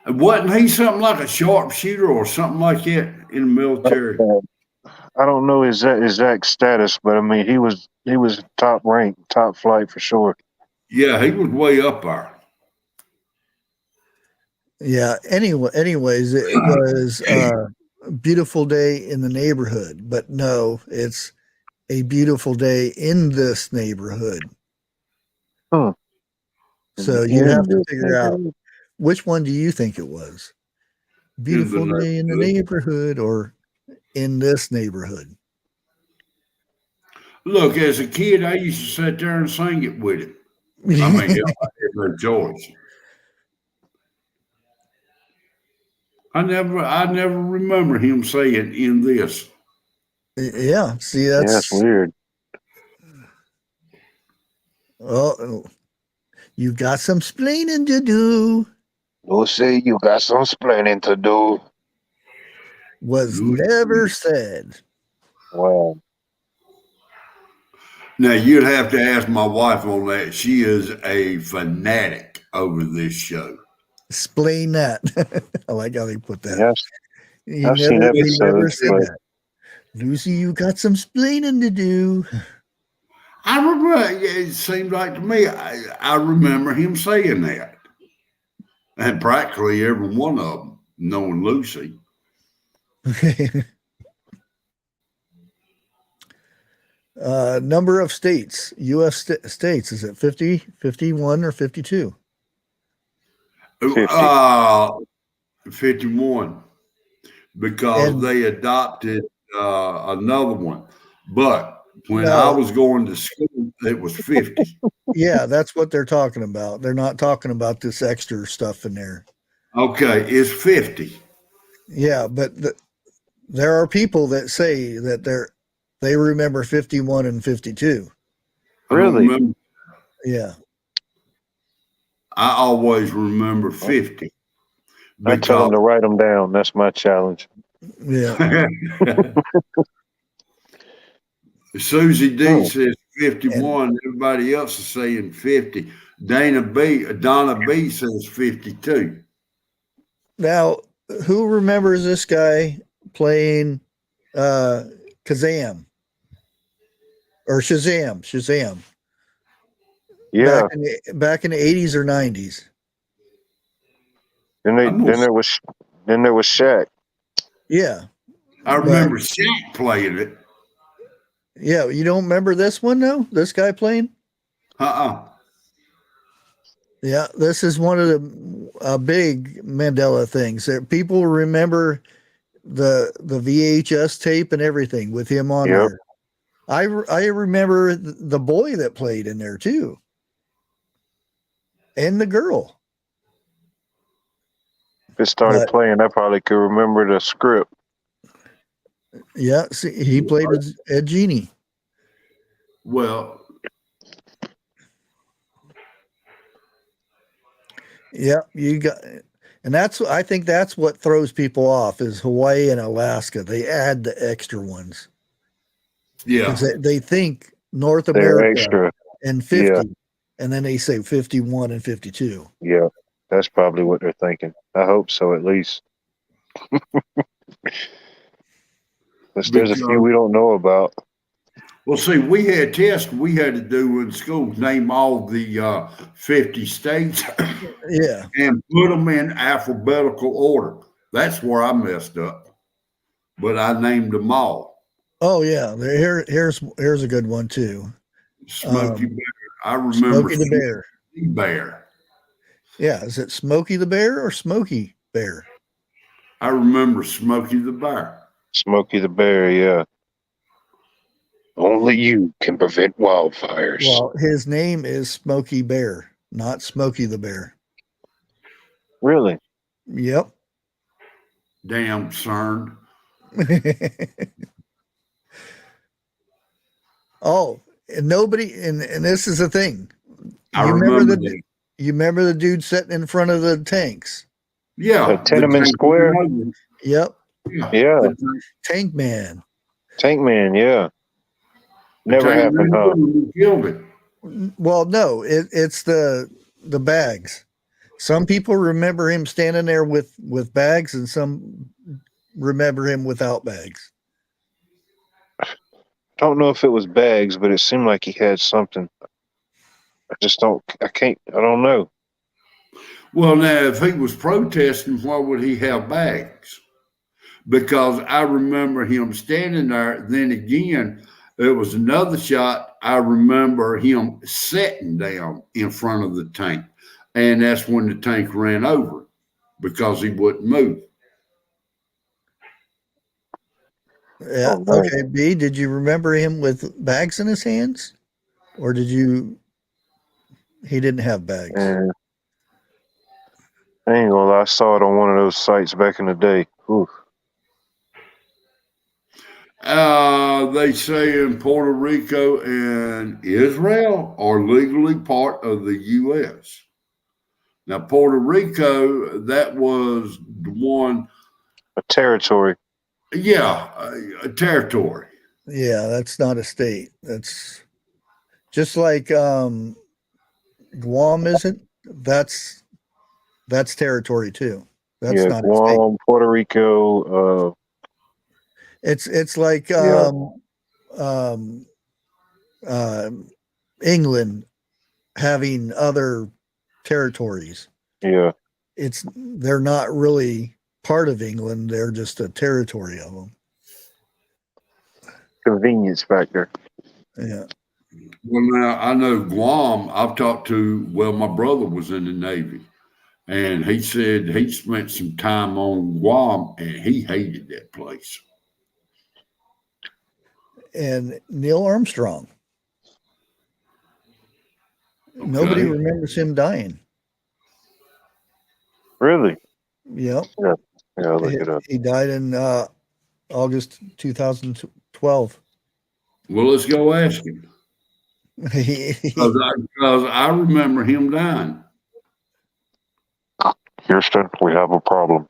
Wasn't he something like a sharpshooter or something like that in the military? I don't know his exact status, but I mean he was top rank, top flight for sure. Yeah, he was way up there. yeah. Anyways, it was a beautiful day in the neighborhood, but no, it's a beautiful day in this neighborhood. Huh. So you have to figure out which one do you think it was? Beautiful day in the neighborhood or in this neighborhood? Look, as a kid, I used to sit there and sing it with him. I mean, hell, I had no choice. I never remember him saying in this. Yeah, see, That's weird. Oh, you got some splaining to do. We'll say you got some splaining to do. Was never said. Wow. Now you'd have to ask my wife on that. She is a fanatic over this show. Explain that. I like how they put that. Yes. He I've seen never episodes, said but that. Lucy, you got some splaining to do. I remember. It seemed like to me. I remember him saying that, and practically every one of them, knowing Lucy. Number of states, U.S. States, is it 50, 51, or 52? 51, because And they adopted another one. But when I no, was going to school, it was 50. yeah, that's what they're talking about. They're not talking about this extra stuff in there. Okay, it's 50. Yeah, but there are people that say that they remember 51 and 52. I don't really? remember. Yeah. I always remember 50. I tell them to Because write them down. That's my challenge. Yeah. Susie D Oh. says 51. Everybody else is saying 50. Donna B says 52. Now, who remembers this guy playing Kazam or Shazam? Yeah. Back in the 80s or 90s. Then there was Shaq. Yeah. I remember Shaq playing it. Yeah, you don't remember this one though? This guy playing? Yeah, this is one of the big Mandela things. People remember the VHS tape and everything with him on there. I remember the boy that played in there too, and the girl. If it started playing, I probably could remember the script. Yeah, see, he played a genie. Well, yeah, you got. And I think that's what throws people off is Hawaii and Alaska. They add the extra ones. Yeah. Because they think North They're America extra. and 50, Yeah. and then they say 51 and 52. Yeah, that's probably what they're thinking. I hope so, at least. There's a few we don't know about. Well, see, we had tests we had to do in school, name all the 50 states Yeah. and put them in alphabetical order. That's where I messed up. But I named them all. Oh yeah. Here's a good one too. Smokey Bear. I remember Smokey the Bear. Bear. Yeah. Is it Smokey the Bear or Smokey Bear? I remember Smokey the Bear. Smokey the Bear, yeah. Only you can prevent wildfires. Well, his name is Smokey Bear, not Smokey the Bear. Really? Yep. Damn CERN. Oh, and nobody, and this is the thing. I remember You remember the dude sitting in front of the tanks? Yeah. Tenement Square? Yep. Yeah. Tank Man. Tank Man, yeah. Never happened, huh? Killed it. Well, no, it's the bags. Some people remember him standing there with bags, and some remember him without bags. Don't know if it was bags, but it seemed like he had something. I don't know. Well, now, if he was protesting, why would he have bags? Because I remember him standing there. Then again, there was another shot. I remember him sitting down in front of the tank. And that's when the tank ran over because he wouldn't move. Yeah. Oh, nice. Okay. B, did you remember him with bags in his hands? Or did you? He didn't have bags. I ain't gonna lie, I saw it on one of those sites back in the day. Oof. They say in Puerto Rico and Israel are legally part of the U.S. Now, Puerto Rico, that was the one. A territory. Yeah, a territory. Yeah, that's not a state. That's just like Guam isn't. That's territory too. That's not Guam, a state. Puerto Rico. It's like England having other territories. Yeah. They're not really part of England. They're just a territory of them. Convenience factor. Yeah. Well, now I know Guam. I've talked to. Well, my brother was in the Navy, and he said he spent some time on Guam, and he hated that place. And Neil Armstrong. Okay. Nobody remembers him dying. Really? Yep. Yeah. Look it up. He died in August 2012. Well, let's go ask him. Because I remember him dying. Houston, we have a problem.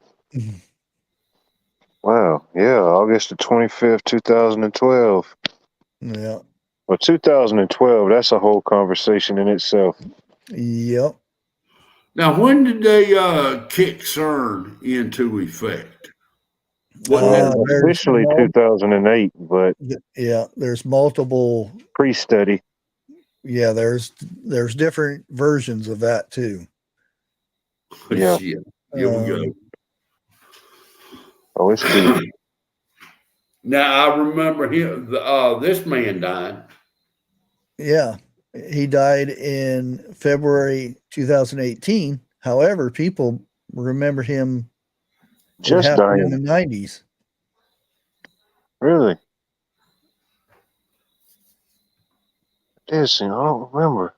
Wow. Yeah, August the 25th, 2012. Yeah. Well, 2012, that's a whole conversation in itself. Yep. Now, when did they kick CERN into effect? Officially 2008, but yeah, there's multiple pre-study. Yeah, there's different versions of that too. Yeah. Here we go. Oh, it's deep. Now I remember him. This man died. Yeah, he died in February 2018. However, people remember him just dying in the 90s. Really? Yes, I don't remember.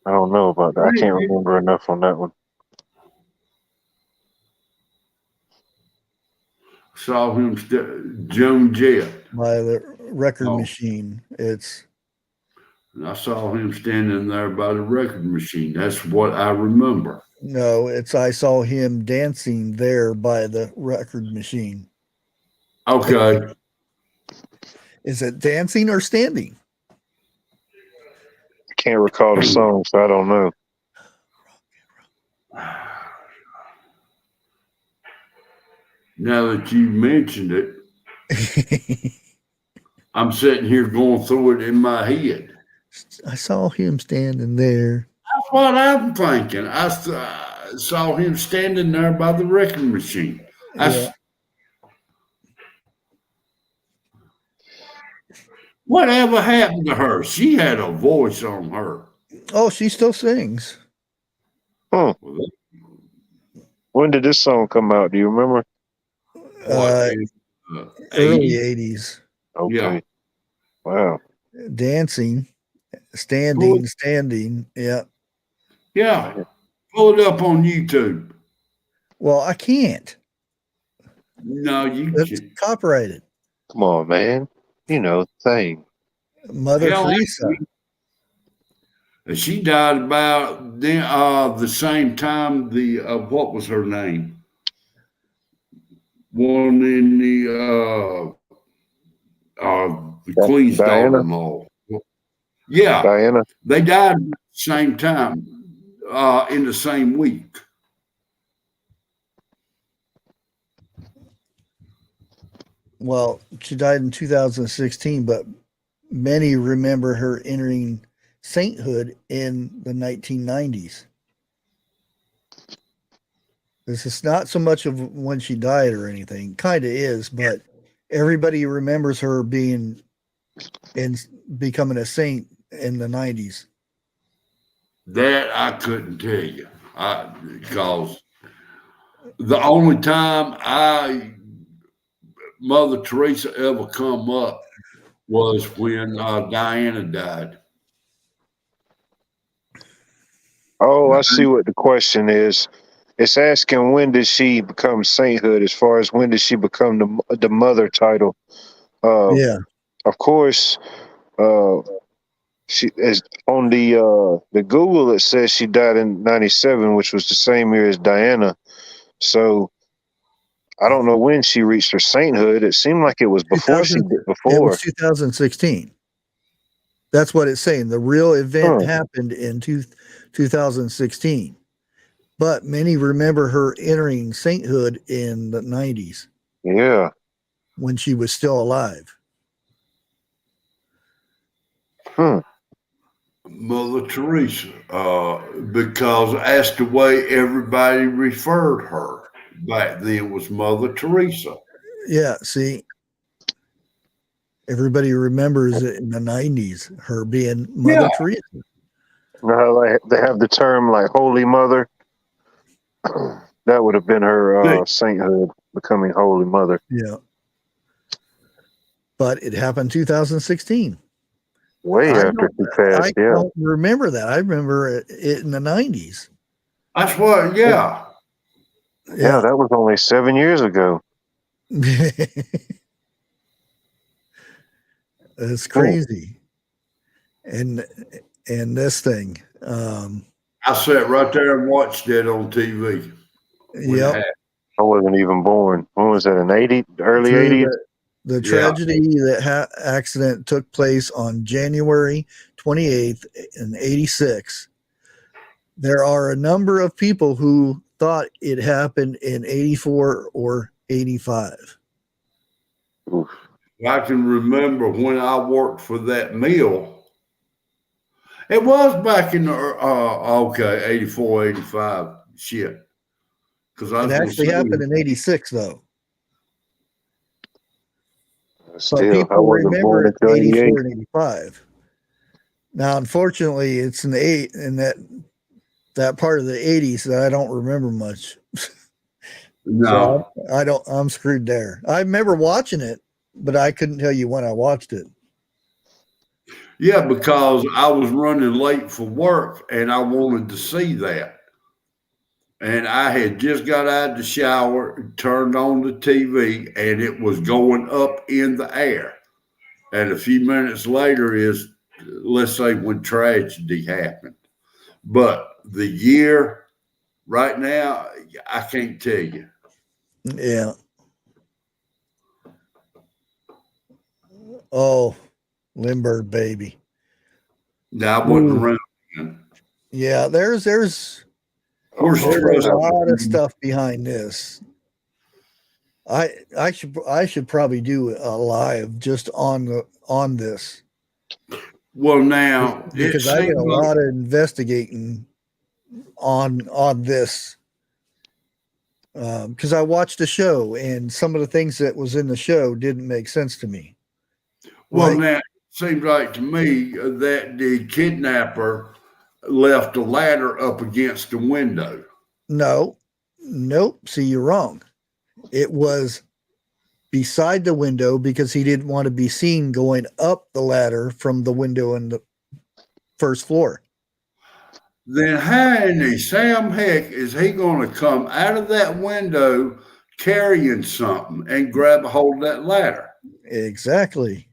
I don't know about that. I can't remember enough on that one. Saw him Joan Jett by the record machine. I saw him standing there by the record machine. That's what I remember. No, it's I saw him dancing there by the record machine. Okay. Is it dancing or standing? I can't recall the song, so I don't know. Now that you mentioned it, I'm sitting here going through it in my head. I saw him standing there. That's what I'm thinking. I saw him standing there by the record machine. Yeah. Whatever happened to her? She had a voice on her. Oh, she still sings. Hmm. When did this song come out? Do you remember? Early 80s. Okay. Yeah. Wow. Dancing, standing. Yeah. Yeah. Pull it up on YouTube. Well, I can't. No, It's copyrighted. Come on, man. You know, thing. Mother Teresa. She died about the same time. What was her name? One in the Queen's daughter-in-law. Yeah, Diana. They died at the same time, in the same week. Well, she died in 2016, but many remember her entering sainthood in the 1990s. This is not so much of when she died or anything. Kind of is, but everybody remembers her being and becoming a saint in the 90s. That I couldn't tell you, because the only time Mother Teresa ever come up was when Diana died. Oh, I see what the question is. It's asking when did she become sainthood, as far as when did she become the mother title. Yeah. Of course, she is on the Google. It says she died in 97, which was the same year as Diana. So I don't know when she reached her sainthood. It seemed like it was before she did. Before it was 2016. That's what it's saying. The real event happened in 2016. But many remember her entering sainthood in the 90s. Yeah. When she was still alive. Mother Teresa, because that's the way everybody referred her back then, was Mother Teresa. Yeah, see, everybody remembers it in the 90s, her being Mother Teresa. Now they have the term like Holy Mother. That would have been her sainthood, becoming Holy Mother. Yeah. But it happened 2016. Way after she passed, I don't remember that. I remember it in the 90s. That's what, yeah. Yeah, that was only 7 years ago. It's crazy. And this thing. I sat right there and watched it on TV. Yep. I wasn't even born. When was that, in early 80s? The tragedy, that accident took place on January 28th in 86. There are a number of people who thought it happened in 84 or 85. Oof. I can remember when I worked for that mill. It was back in the 84, 85. Shit. Because it actually happened in 86, though. Still, but people remember it 84 and 85. Now, unfortunately, it's in that part of the 80s that I don't remember much. No, so I'm screwed there. I remember watching it, but I couldn't tell you when I watched it. Yeah, because I was running late for work and I wanted to see that. And I had just got out of the shower, turned on the TV, and it was going up in the air. And a few minutes later is, let's say, when tragedy happened. But the year right now, I can't tell you. Yeah. Oh, Lindbergh, baby. Now I wasn't around then. Yeah, there's Of course, a lot of stuff behind this. I should probably do a live just on this. Well, now because I did a lot of investigating on this because I watched the show and some of the things that was in the show didn't make sense to me. Well, now it seems like to me that the kidnapper left a ladder up against the window. Nope. See, you're wrong. It was beside the window because he didn't want to be seen going up the ladder from the window in the first floor. Then how in the Sam heck is he going to come out of that window carrying something and grab a hold of that ladder? Exactly.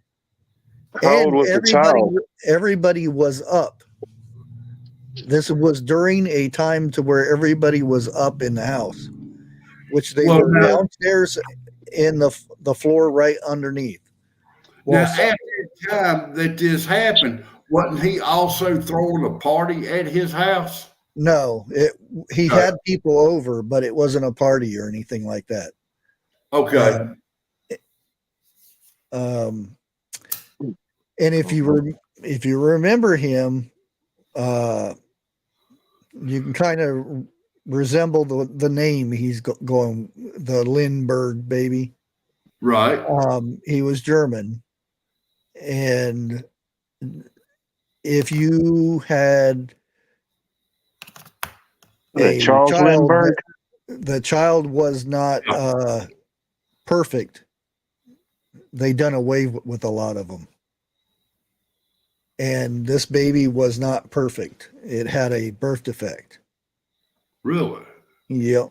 How old was the child? Everybody was up. This was during a time to where everybody was up in the house, which they were downstairs in the floor right underneath. Well, now, at the time that this happened, wasn't he also throwing a party at his house? No, he had people over, but it wasn't a party or anything like that. Okay. And if you remember him, you can kind of resemble the name he's going, the Lindbergh baby. Right. He was German. And if you had Charles Lindbergh, the child was not perfect. They done away with a lot of them. And this baby was not perfect. It had a birth defect. Really? Yep.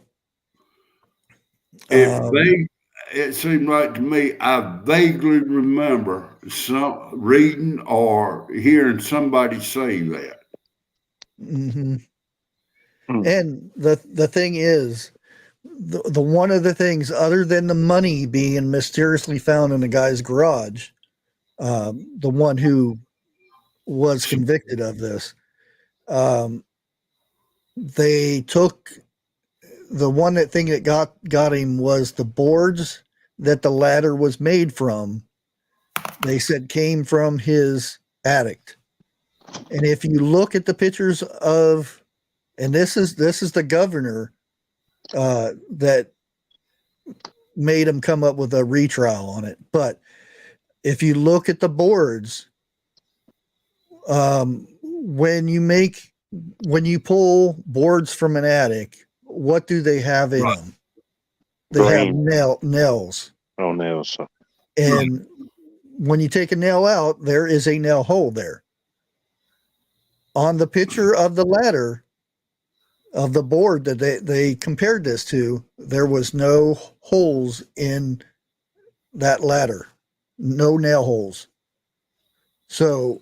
It seemed like to me, I vaguely remember some reading or hearing somebody say that. Mm-hmm. And the thing is, the one of the things other than the money being mysteriously found in the guy's garage, the one who was convicted of this, they took the one thing that got him was the boards that the ladder was made from. They said came from his attic. And if you look at the pictures of, and this is the governor that made him come up with a retrial on it. But if you look at the boards, when you pull boards from an attic, what do they have in them? They have nails. Oh, nails. And when you take a nail out, there is a nail hole there. On the picture of the ladder of the board that they compared this to, there was no holes in that ladder, no nail holes. So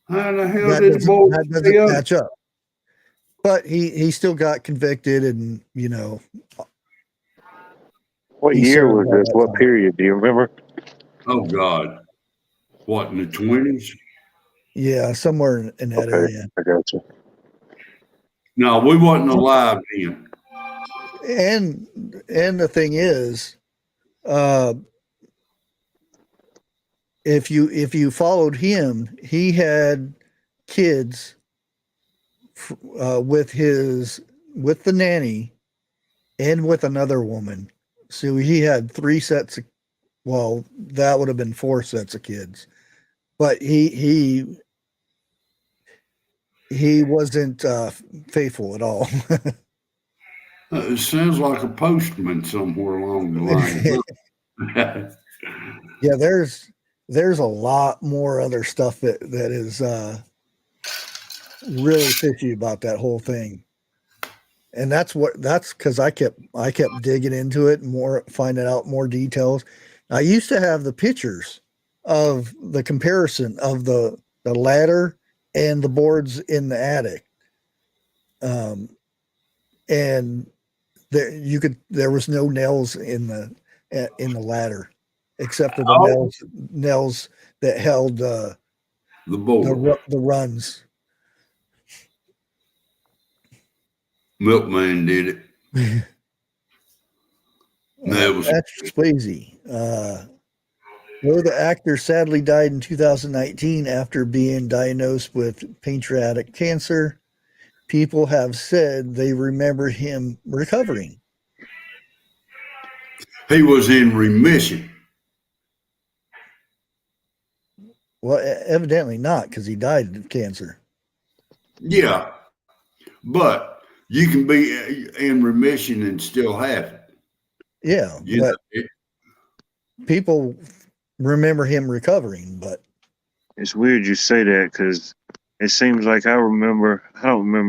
how the hell that doesn't match up. But he still got convicted, and What year was this? What period? Do you remember? Oh God, what, in the 20s? Yeah, somewhere in that area. I got you. No, we wasn't alive then. And the thing is, if you followed him, he had kids with the nanny and with another woman. So he had 3 sets of, well, that would have been 4 sets of kids. But he wasn't faithful at all. It sounds like a postman somewhere along the line. Yeah, there's a lot more other stuff that is really fishy about that whole thing. And that's because I kept digging into it more, finding out more details. I used to have the pictures of the comparison of the ladder and the boards in the attic. and there was no nails in the ladder, except for the nails that held the board. the runs. Milkman did it. No, it was Patrick Swayze. Though the actor sadly died in 2019 after being diagnosed with pancreatic cancer, people have said they remember him recovering. He was in remission. Well, evidently not, because he died of cancer. Yeah, but you can be in remission and still have it. Yeah, but people remember him recovering. But it's weird you say that, because it seems like I don't remember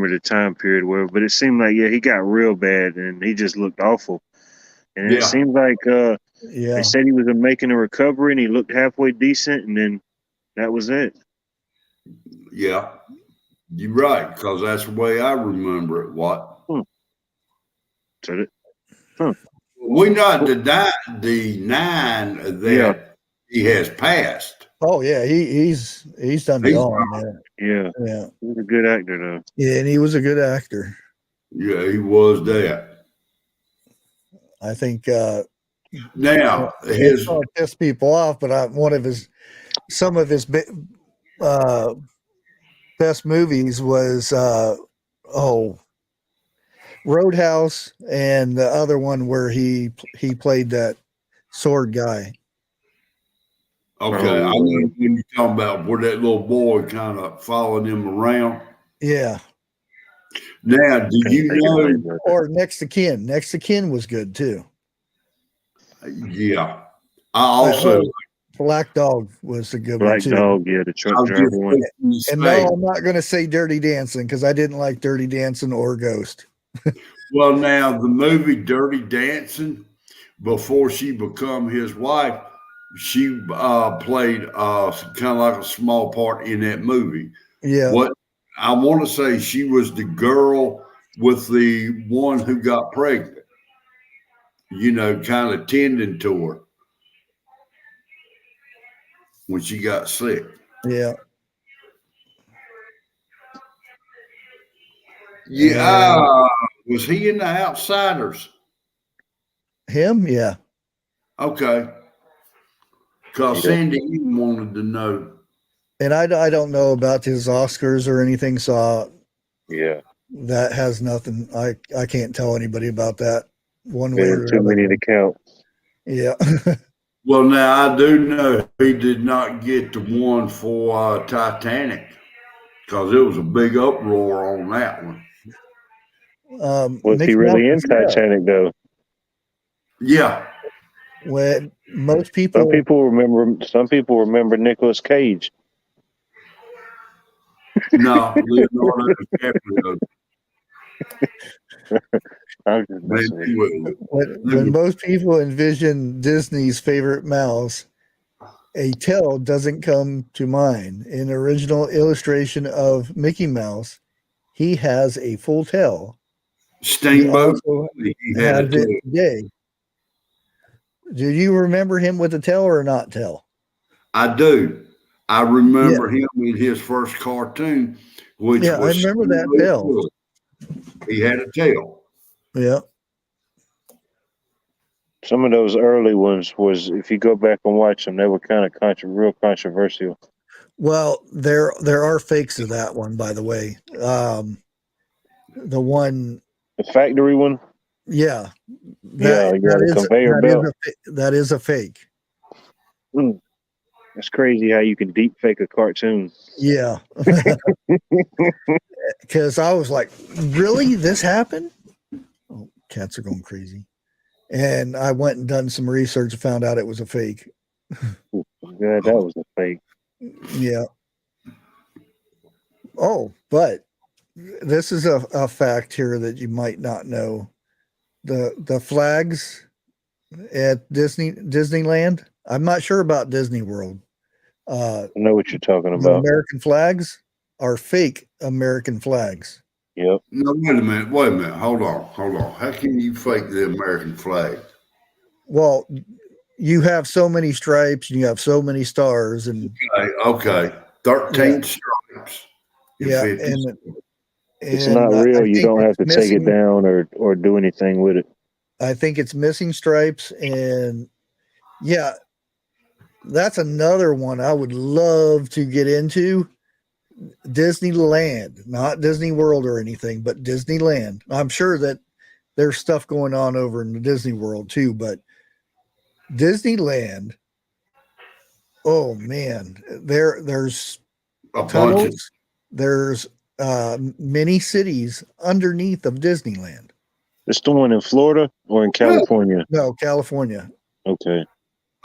the time period but it seemed like, yeah, he got real bad and he just looked awful. And it seemed like they said he was making a recovery and he looked halfway decent, and then that was it. Yeah, you're right, because that's the way I remember it. What? We're not denying that he has passed. Oh yeah, he's done it all, man. Yeah, he's a good actor though. Yeah, and he was a good actor. Yeah, he was that. I think now his piss people off, but some of his best movies was Roadhouse, and the other one where he played that sword guy. Okay, I know when you're talking about where that little boy kind of following him around. Yeah. Now, do you know? Or Next to Kin. Next to Kin was good too. Yeah, I also Black Dog was a good one too. Black Dog, yeah, the truck driver one. And no, I'm not going to say Dirty Dancing, because I didn't like Dirty Dancing or Ghost. Well, now the movie Dirty Dancing, before she become his wife, she played kind of like a small part in that movie. Yeah. What I want to say, she was the girl with the one who got pregnant. You know, kind of tending to her when she got sick. Yeah. Yeah. Was he in The Outsiders? Him? Yeah. Okay. Because Sandy even wanted to know. And I don't know about his Oscars or anything, so that has nothing. I can't tell anybody about that one way or too many to count. Yeah. Well, now I do know he did not get the one for Titanic, because it was a big uproar on that one. Was he really in Titanic though? Yeah. When most people, some people remember Nicolas Cage. No, Leonardo DiCaprio. When most people envision Disney's favorite mouse, a tail doesn't come to mind. In original illustration of Mouse, he has a full tail. Steamboat. He has it today. Do you remember him with a tail or not tail? I do. I remember him in his first cartoon, which was I remember that tail. Cool. He had a tail. Yeah. Some of those early ones was, if you go back and watch them, they were kind of real controversial. Well, there are fakes of that one, by the way. The factory one. Yeah. Conveyor belt. That is a fake. That's crazy how you can deep fake a cartoon. Yeah. Because I was like, really? This happened? Oh, cats are going crazy. And I went and done some research and found out it was a fake. Yeah, that was a fake. Yeah. Oh, but this is a fact here that you might not know. The flags at Disneyland, I'm not sure about Disney World. I know what you're talking about. The American flags are fake American flags. Yep. No, wait a minute. Wait a minute. Hold on. How can you fake the American flag? Well, you have so many stripes and you have so many stars, and Okay. 13 stripes. yeah, 50. and It's not I real. You think don't have it's to take it missing. down or do anything with it. I think it's missing stripes, and yeah, that's another one I would love to get into. Disneyland, not Disney World or anything, but Disneyland. I'm sure that there's stuff going on over in the Disney World too, but Disneyland, oh man, there's A bunch of tunnels, there's many cities underneath of Disneyland. It's the one in Florida or in California? No, California. Okay.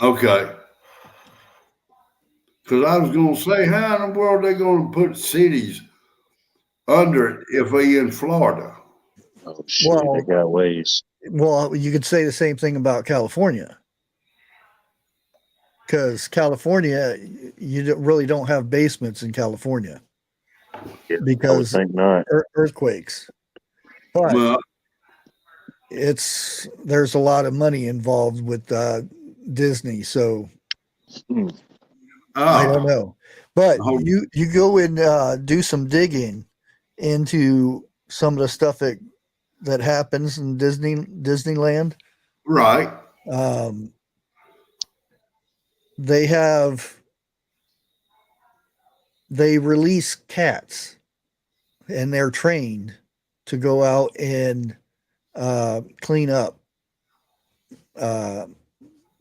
Okay. Because I was going to say, how in the world are they going to put cities under it if they in Florida? Oh, shit. They got ways. Well, you could say the same thing about California. Because California, you really don't have basements in California. Yeah, because I would think not. Earthquakes. But Well, there's a lot of money involved with Disney, so I don't know. But you go and do some digging into some of the stuff that happens in Disneyland. right. They release cats, and they're trained to go out and clean up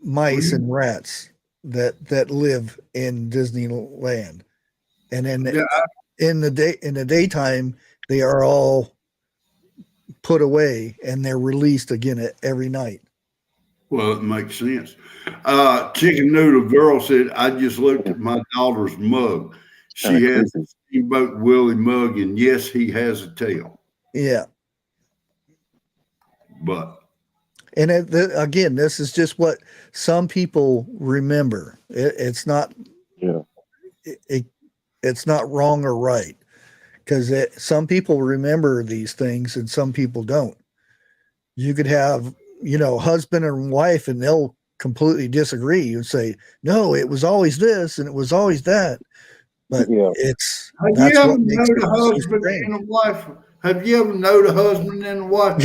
mice and rats that live in Disneyland, and then in the daytime they are all put away and they're released again every night. Well, it makes sense. Chicken Noodle Girl said, I just looked at my daughter's mug. She has a Steamboat Willie mug, and yes, he has a tail. Yeah. But. And again, this is just what some people remember. It's not. Yeah. It's not wrong or right, because some people remember these things and some people don't. You could have, husband and wife, and they'll completely disagree and say, no, it was always this and it was always that. But Have you ever known the husband and the wife? Have you ever known the husband and the wife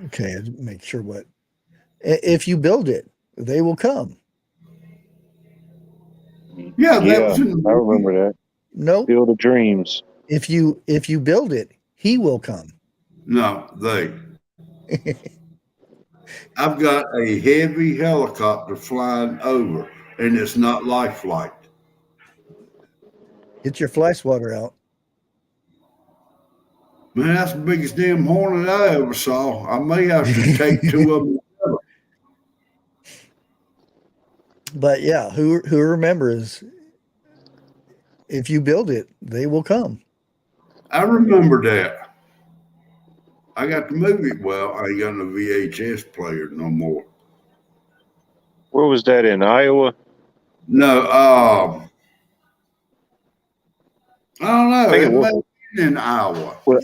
okay, make sure what. If you build it, they will come. Yeah, I remember that. Nope. Field of Dreams. If you build it, he will come. No, they. I've got a heavy helicopter flying over, and it's not life flight. Get your fly swatter out. Man, that's the biggest damn hornet I ever saw. I may have to take two of them. But yeah, who remembers? If you build it, they will come. I remember that. I got the movie. Well, I ain't got no VHS player no more. Where was that, in Iowa? No, I don't know. It may have been in Iowa. Well,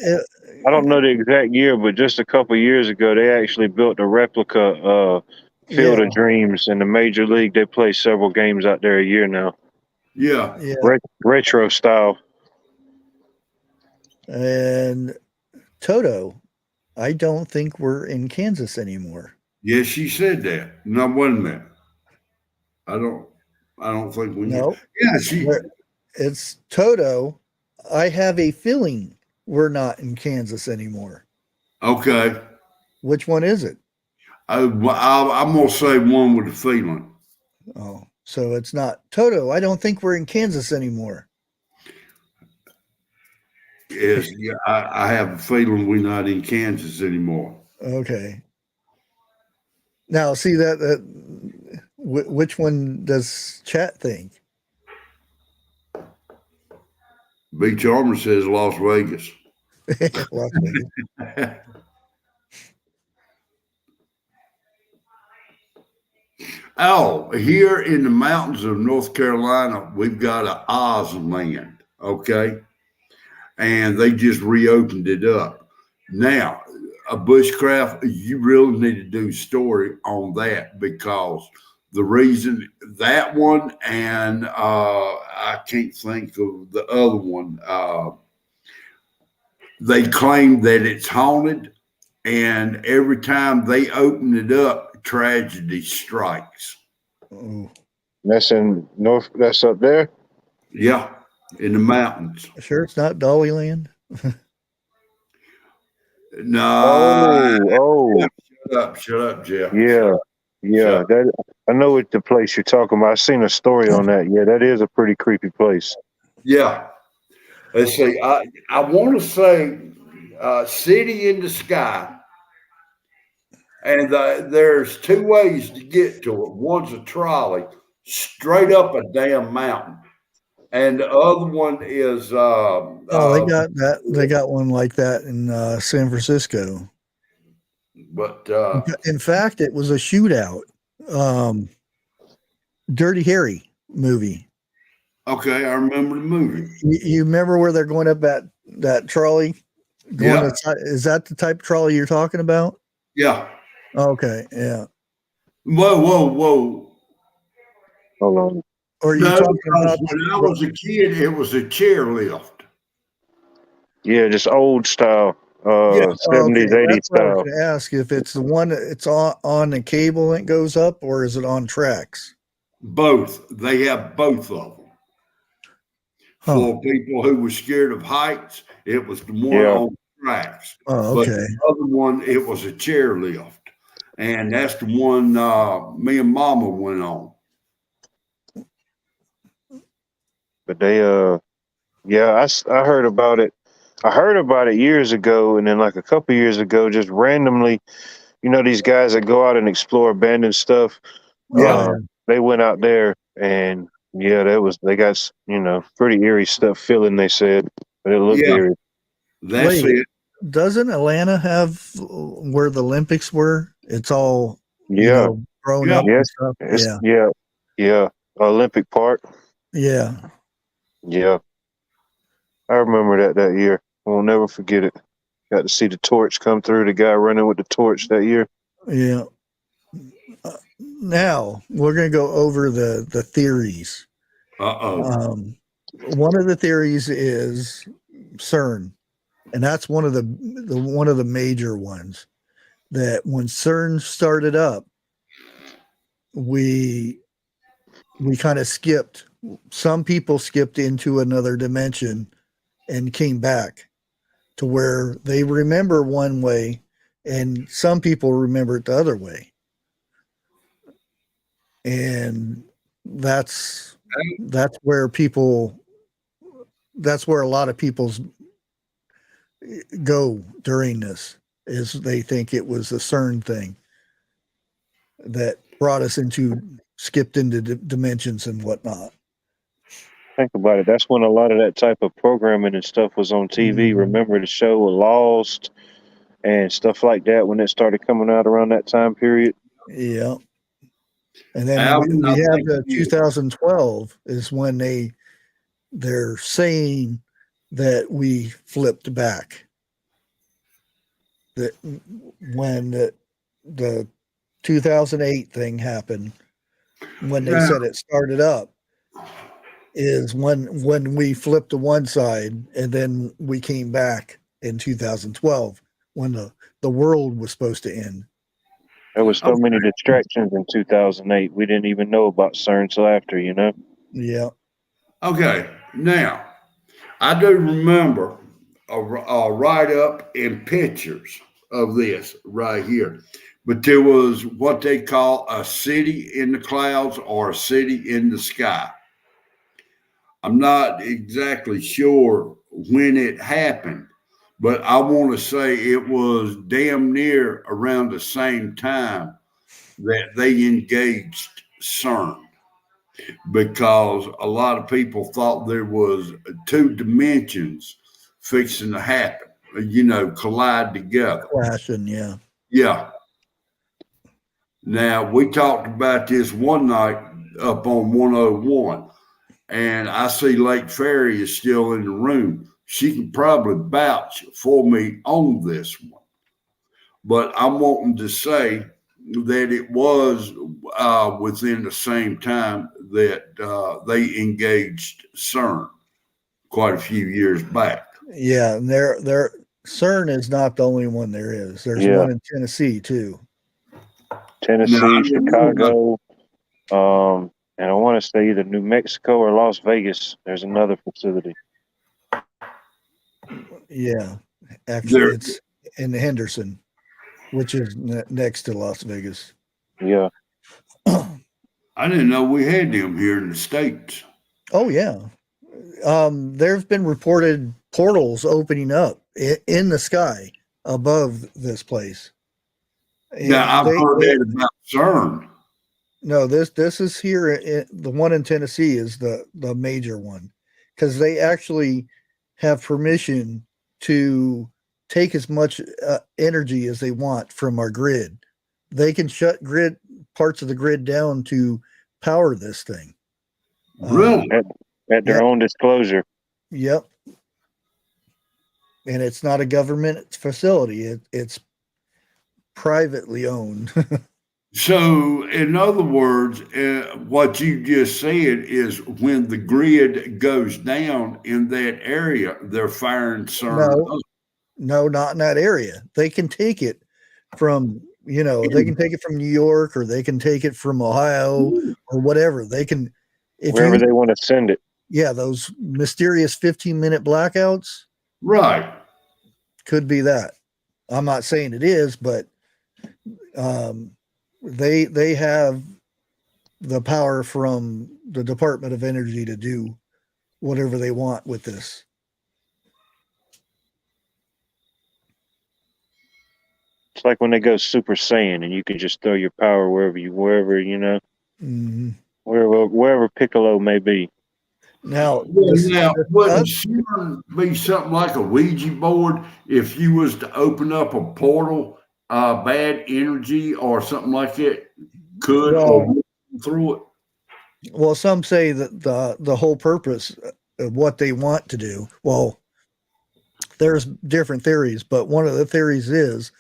I don't know the exact year, but just a couple of years ago, they actually built a replica Field of Dreams in the Major League. They play several games out there a year now. Yeah. Retro style. And Toto, I don't think we're in Kansas anymore. Yes, she said that. No, wait a minute. I don't think we know. Yeah, it's Toto. I have a feeling we're not in Kansas anymore. Okay. Which one is it? I'm going to say one with a feeling. Oh, so it's not Toto. I don't think we're in Kansas anymore. Yes, yeah, I have a feeling we're not in Kansas anymore. Okay. Now, see that which one does chat think? Beach Armor says Las Vegas. Las Vegas. Oh, here in the mountains of North Carolina, we've got an Oz land, okay? And they just reopened it up. Now, a bushcraft, you really need to do a story on that, because the reason that one, and I can't think of the other one, they claim that it's haunted, and every time they open it up, tragedy strikes. Oh, That's in North. That's up there. Yeah, in the mountains. sure, it's not Dollyland. No, Oh, shut up, Jeff. yeah, yeah. Shut That I know what the place you're talking about. I seen a story on that. Yeah, that is a pretty creepy place. Yeah. Let's see. I want to say City in the Sky, and there's two ways to get to it. One's a trolley straight up a damn mountain, and the other one is Oh, they got that. They got one like that in San Francisco. but In fact, it was a shootout. Dirty Harry movie. okay, I remember the movie. You remember where they're going up that trolley? Yeah. Is that the type of trolley you're talking about? Yeah. Okay, yeah. Whoa. Hold on. Or are you No, talking because about when I was a kid, it was a chairlift. Yeah, just old style, Yeah. 70s, Okay, 80s that's what I was style. going to ask, if it's the one it's on the cable that goes up, or is it on tracks? Both. They have both of them. For people who were scared of heights, it was the one on tracks. Oh, But okay. the other one, it was a chairlift. And that's the one me and Mama went on. But they, yeah, I heard about it. I heard about it years ago, and then like a couple years ago, just randomly, you know, these guys that go out and explore abandoned stuff. Yeah. They went out there, and yeah, they got, you know, pretty eerie stuff feeling. They said, but it looked eerie. That's Wait, it. doesn't Atlanta have where the Olympics were? It's all grown up and stuff. Yeah. Olympic Park. Yeah. Yeah, I remember that year. We'll never forget it. Got to see the torch come through. The guy running with the torch that year. Yeah. Now we're going to go over the theories. One of the theories is CERN, and that's one of the major ones. That when CERN started up, we kind of skipped. Some people skipped into another dimension and came back to where they remember one way, and some people remember it the other way. And that's where a lot of people's go during this, is they think it was a CERN thing that brought us skipped into dimensions and whatnot. Think about it. That's when a lot of that type of programming and stuff was on TV. Mm-hmm. Remember the show Lost and stuff like that when it started coming out around that time period? Yeah. And then we have the 2012 is when they're saying that we flipped back. That when the 2008 thing happened, when they said it started up, is when we flipped to one side, and then we came back in 2012 when the world was supposed to end. There was so many distractions in 2008. We didn't even know about CERN till after, you know? Yeah. Okay. Now, I do remember a write-up in pictures of this right here. But there was what they call a city in the clouds or a city in the sky. I'm not exactly sure when it happened, but I want to say it was damn near around the same time that they engaged CERN, because a lot of people thought there was two dimensions fixing to happen, collide together. Clashing, yeah. Yeah. Now, we talked about this one night up on 101, and I see Lake Ferry is still in the room. She can probably vouch for me on this one. But I'm wanting to say that it was within the same time that they engaged CERN quite a few years back. Yeah, and there CERN is not the only one there is. There's one in Tennessee too. Tennessee, Chicago, and I want to say either New Mexico or Las Vegas. There's another facility. Yeah, actually, it's in Henderson, which is next to Las Vegas. Yeah. I didn't know we had them here in the States. Oh, yeah. There's been reported portals opening up in the sky above this place. Now, I've heard that about CERN. No, this is here. The one in Tennessee is the major one, because they actually have permission to take as much energy as they want from our grid. They can shut parts of the grid down to power this thing. Really? At their own disclosure. Yep. And it's not a government facility. It's privately owned. So, in other words, what you just said is when the grid goes down in that area, they're firing CERN. No, not in that area. They can take it from, they can take it from New York, or they can take it from Ohio, or whatever. They can, wherever they want to send it. Yeah, those mysterious 15-minute blackouts. Right. Could be that. I'm not saying it is, but they have the power from the Department of Energy to do whatever they want with this. It's like when they go Super Saiyan and you can just throw your power wherever, Mm-hmm. wherever Piccolo may be. Now, wouldn't CERN be something like a Ouija board if you was to open up a portal, bad energy or something like that could or through it? Well, some say that the whole purpose of what they want to do, well, there's different theories, but one of the theories is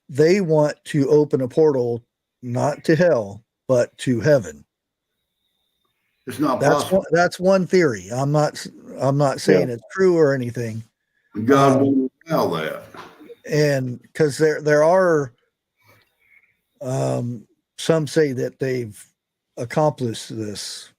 they want to open a portal not to hell, but to heaven. It's not possible. That's one theory. I'm not saying it's true or anything. God won't allow that. And because there are some say that they've accomplished this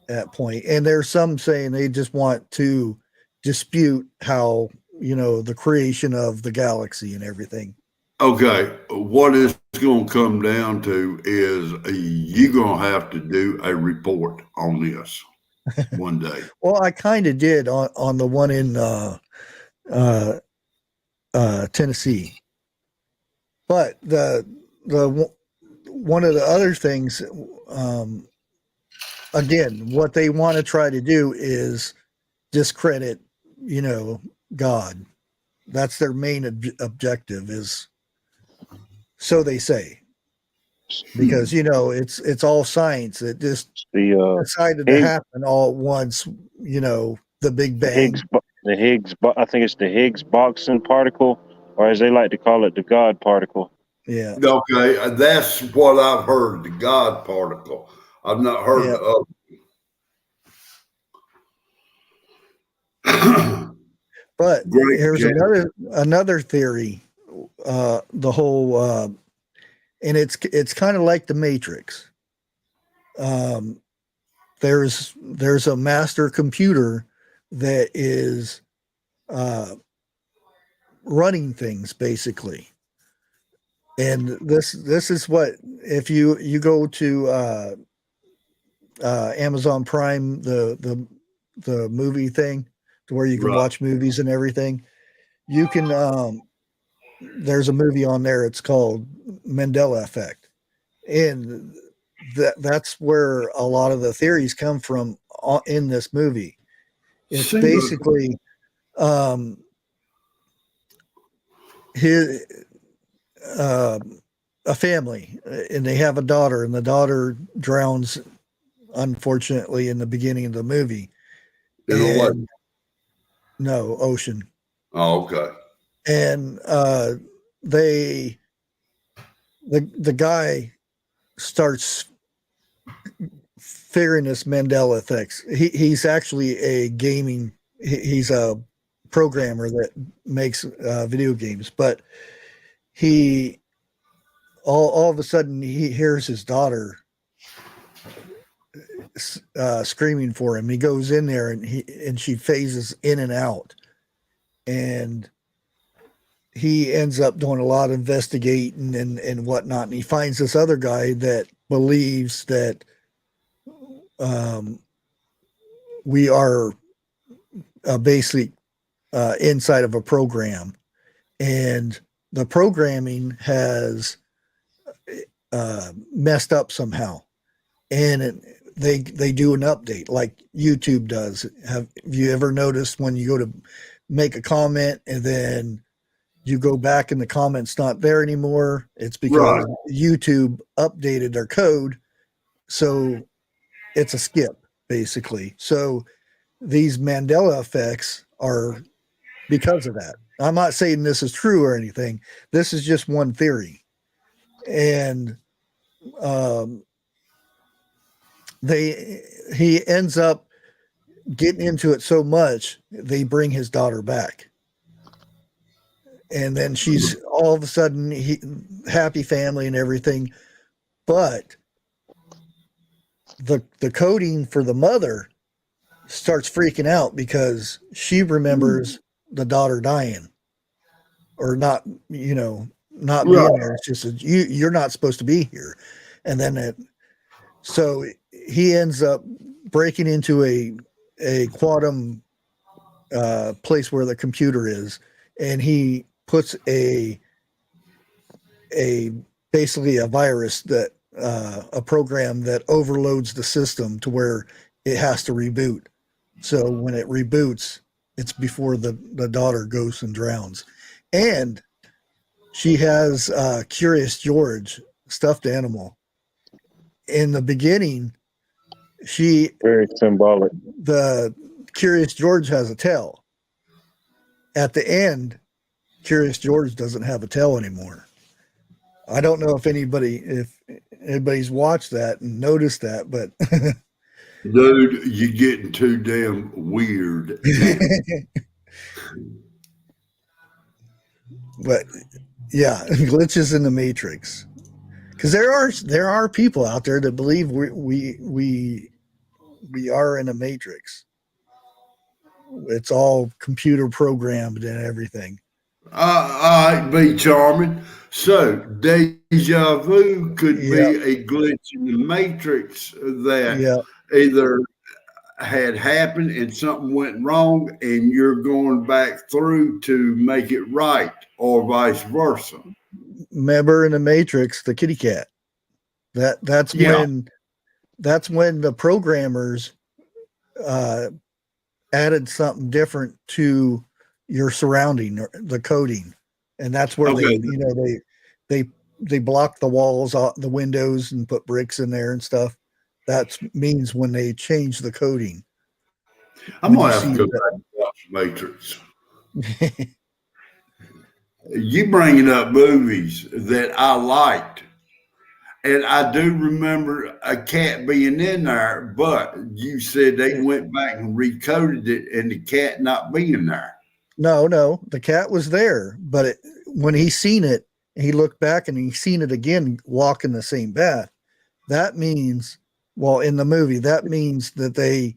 at point, and there's some saying they just want to dispute how the creation of the galaxy and everything. Okay, what it's going to come down to is you're going to have to do a report on this one day. Well, I kind of did on the one in Tennessee, but the one of the other things, again, what they want to try to do is discredit, God. That's their main objective, is. So they say, because it's all science. It just decided to happen all at once. The Big Bang. The Higgs. I think it's the Higgs boson particle, or as they like to call it, the God particle. Yeah. Okay, that's what I've heard. The God particle. I've not heard the other. But here's another theory. The whole, and it's kind of like the Matrix. There's a master computer that is running things basically, and this is what, if you go to Amazon Prime, the movie thing, to where you can watch movies and everything, you can there's a movie on there. It's called Mandela Effect. And that's where a lot of the theories come from in this movie. It's basically a family, and they have a daughter, and the daughter drowns, unfortunately, in the beginning of the movie. In a way. No, ocean. Oh, okay. And the guy starts figuring this Mandela effects. He's actually a gaming. He's a programmer that makes video games, but he all of a sudden he hears his daughter screaming for him. He goes in there and she phases in and out, and he ends up doing a lot of investigating and whatnot. And he finds this other guy that believes that we are basically inside of a program, and the programming has messed up somehow, and they do an update like YouTube does. Have you ever noticed when you go to make a comment and then you go back and the comment's not there anymore? It's because YouTube updated their code, so it's a skip basically. So these Mandela effects are because of that. I'm not saying this is true or anything. This is just one theory. And he ends up getting into it so much, they bring his daughter back. And then she's all of a sudden happy family and everything. But the coding for the mother starts freaking out because she remembers the daughter dying or not, not being there. It's just you're not supposed to be here. And then so he ends up breaking into a quantum place where the computer is, and he puts basically a virus that a program that overloads the system to where it has to reboot. So when it reboots, it's before the daughter goes and drowns. And she has Curious George, stuffed animal. In the beginning, very symbolic. The Curious George has a tail. At the end, Curious George doesn't have a tail anymore. I don't know if anybody's watched that and noticed that, but dude, you're getting too damn weird. But yeah, glitches in the Matrix. Because there are people out there that believe we are in a matrix. It's all computer programmed and everything. I'd be charming. So deja vu could be a glitch in the matrix that either had happened and something went wrong and you're going back through to make it right, or vice versa. Remember in the Matrix, the kitty cat. That's when the programmers added something different to your surrounding, the coding, and that's where they block the walls, the windows, and put bricks in there and stuff. That means when they change the coding. I'm gonna have to go back and watch Matrix. You bringing up movies that I liked, and I do remember a cat being in there, but you said they went back and recoded it and the cat not being there. No, the cat was there, but when he seen it, he looked back and he seen it again walking the same path. That means, in the movie, that means that they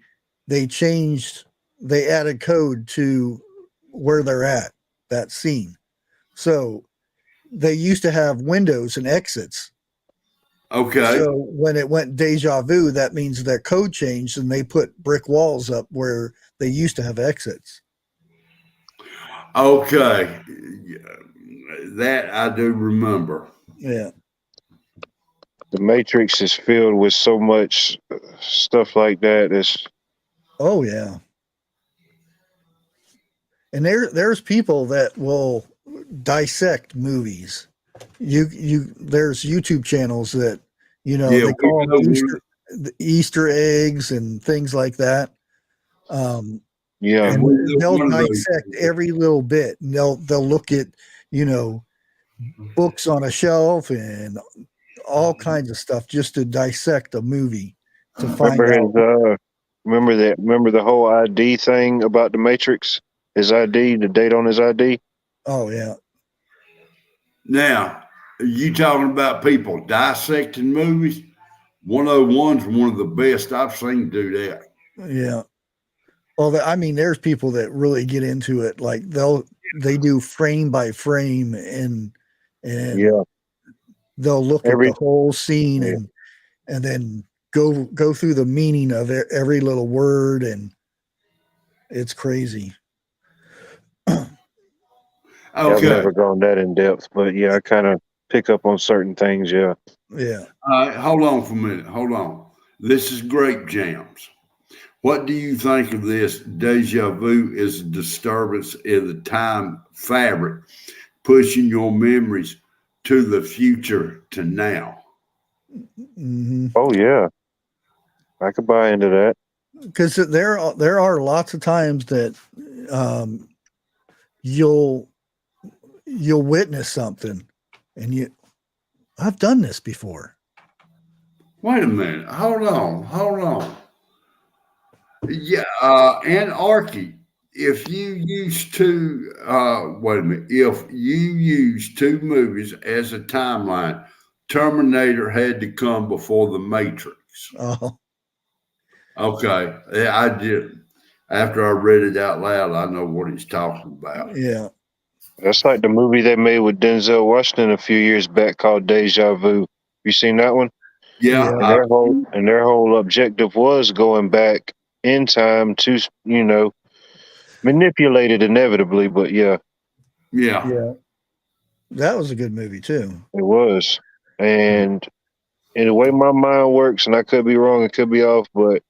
added code to where they're at, that scene. So they used to have windows and exits. Okay. So when it went deja vu, that means their code changed and they put brick walls up where they used to have exits. Okay. That I do remember. Yeah. The Matrix is filled with so much stuff like that. Oh yeah. And there's people that will dissect movies there's YouTube channels that, you know, Yeah, they call we them know Easter eggs and things like that. Yeah. And they'll one of those. dissect every little bit, and they'll look at, you know, books on a shelf and all kinds of stuff just to dissect a movie to find Remember out. his remember the whole ID thing about the Matrix? His ID, the date on his ID? Oh yeah. Now, you talking about people dissecting movies? 101's one of the best I've seen do that. Yeah. Well, I mean, there's people that really get into it. Like they do frame by frame and Yeah. they'll look at Every the whole scene yeah. and then go through the meaning of every little word, and it's crazy. I've Okay. never gone that in depth, but yeah, I kind of pick up on certain things. Yeah. Yeah. All right, hold on for a minute. Hold on. This is Grape Jams. What do you think of this? Deja vu is a disturbance in the time fabric, pushing your memories to the future to now. Mm-hmm. Oh yeah, I could buy into that. Because there are lots of times that you'll witness something, and I've done this before. Wait a minute. Hold on. Yeah, Anarchy. If you use wait a minute. If you use two movies as a timeline, Terminator had to come before the Matrix. Oh, Okay, yeah, I did. After I read it out loud, I know what he's talking about. yeah. That's like the movie they made with Denzel Washington a few years back called Deja Vu. You seen that one? Yeah, Yeah. And their whole objective was going back in time to, you know, manipulate it inevitably. But yeah, Yeah. That was a good movie too. it was. And in the way my mind works, and I could be wrong, it could be off, but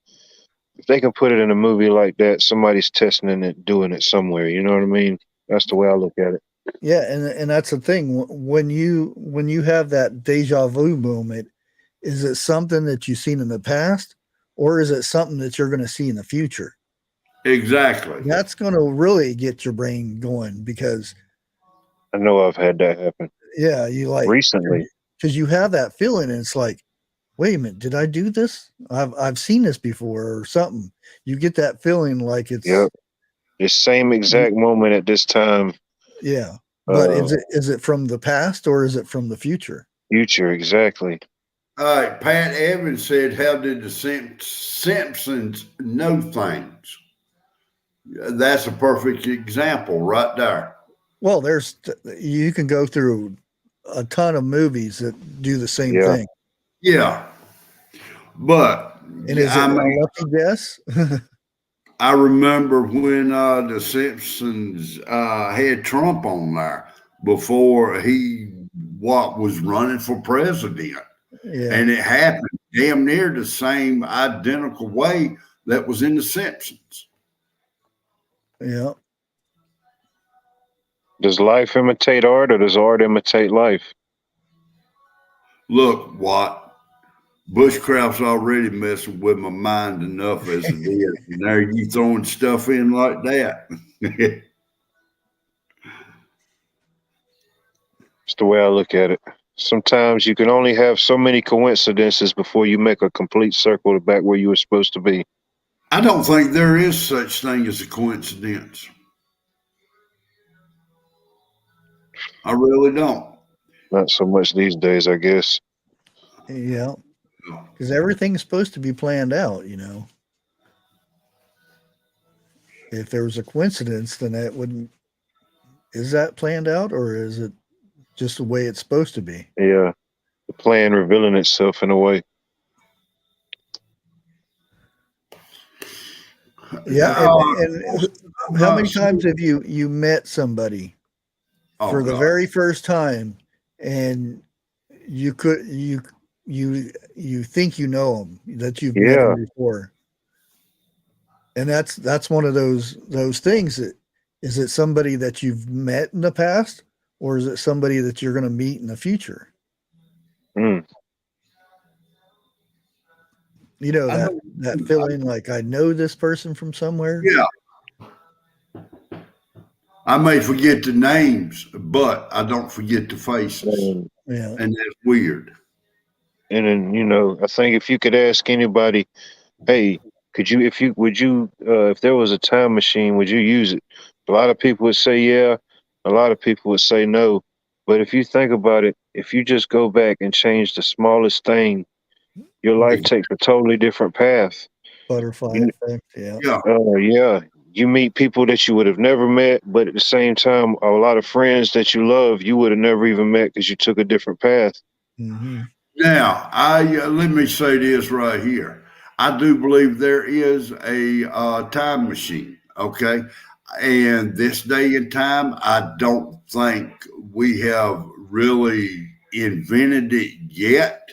if they can put it in a movie like that, somebody's testing it, doing it somewhere. You know what I mean? That's the way I look at it. Yeah, and that's the thing. When you have that deja vu moment, is it something that you've seen in the past, or is it something that you're going to see in the future? exactly. That's going to really get your brain going, because I know I've had that happen yeah, you like recently. because you have that feeling, and it's like, wait a minute, did I do this? I've seen this before or something. You get that feeling like it's Yep. The same exact moment at this time. yeah. But is it from the past or is it from the future? Future, exactly. All right, Pat Evans said, "How did the Simpsons know things?" That's a perfect example right there. Well, you can go through a ton of movies that do the same Yeah. thing. Yeah, but And is it a lucky guess? I remember when the Simpsons had Trump on there before he was running for president, Yeah. and it happened damn near the same identical way that was in the Simpsons. Yeah. Does life imitate art, or does art imitate life? Look, what Bushcraft's already messing with my mind enough as it is. And there you throwing stuff in like that. It's the way I look at it. Sometimes you can only have so many coincidences before you make a complete circle to back where you were supposed to be. I don't think there is such thing as a coincidence. I really don't. Not so much these days, I guess. Yeah. Because everything's supposed to be planned out, you know. If there was a coincidence, then that wouldn't. Is that planned out, or is it just the way it's supposed to be? Yeah. The plan revealing itself in a way. Yeah. And how many times have you met somebody for the very first time, and you think you know them, that you've met them before, and that's one of those things. That is it somebody that you've met in the past, or is it somebody that you're going to meet in the future? Mm. You know, that feeling like I know this person from somewhere. Yeah. I may forget the names, but I don't forget the faces. Yeah. And that's weird. And then, you know, I think if you could ask anybody, hey, could you, if there was a time machine, would you use it? A lot of people would say yeah. A lot of people would say no. But if you think about it, if you just go back and change the smallest thing, your life takes a totally different path. Butterfly effect. Yeah. Yeah. Yeah. You meet people that you would have never met, but at the same time, a lot of friends that you love, you would have never even met because you took a different path. Mm-hmm. Now, let me say this right here. I do believe there is a time machine. Okay, and this day and time, I don't think we have really invented it yet.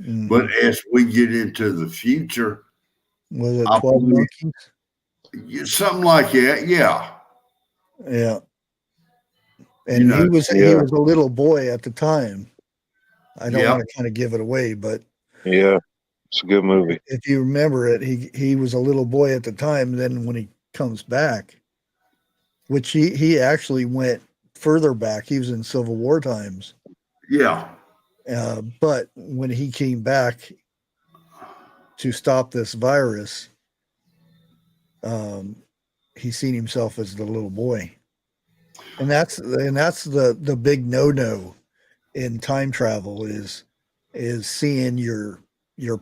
Mm-hmm. But as we get into the future, Was it I 12 believe monkeys? something like that. Yeah. Yeah. And You know, he was a little boy at the time. I don't Yeah. want to kind of give it away, but Yeah, it's a good movie. if you remember it, he was a little boy at the time. Then when he comes back, which he actually went further back, he was in Civil War times. Yeah. But when he came back to stop this virus, he seen himself as the little boy, and that's the big no in time travel is seeing your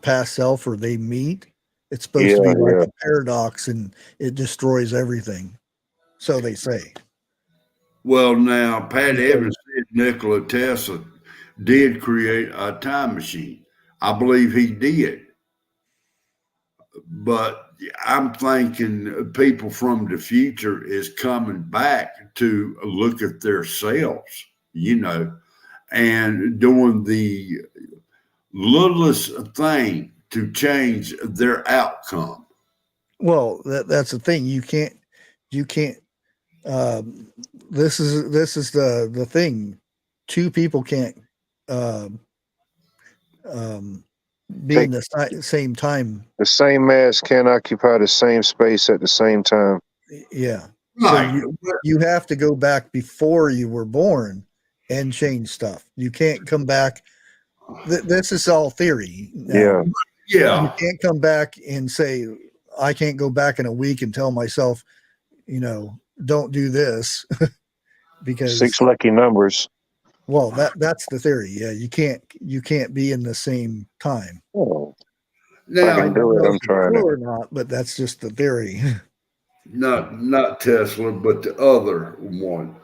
past self or they meet. It's supposed to be like a paradox, and it destroys everything. So they say. Well, now Pat Evans said Nikola Tesla did create a time machine. I believe he did. But I'm thinking people from the future is coming back to look at themselves, and doing the littlest thing to change their outcome. Well, that's the thing. You can't. This is the thing. Two people can't be in the same time. The same mass can't occupy the same space at the same time. Yeah. Right. So you have to go back before you were born and change stuff. You can't come back. This is all theory. Now. Yeah. You can't come back and say, I can't go back in a week and tell myself, don't do this because 6 lucky numbers. Well, that's the theory. Yeah, you can't be in the same time. Oh. Now, I can do it. I'm trying or not, but that's just the theory. Not Tesla, but the other one.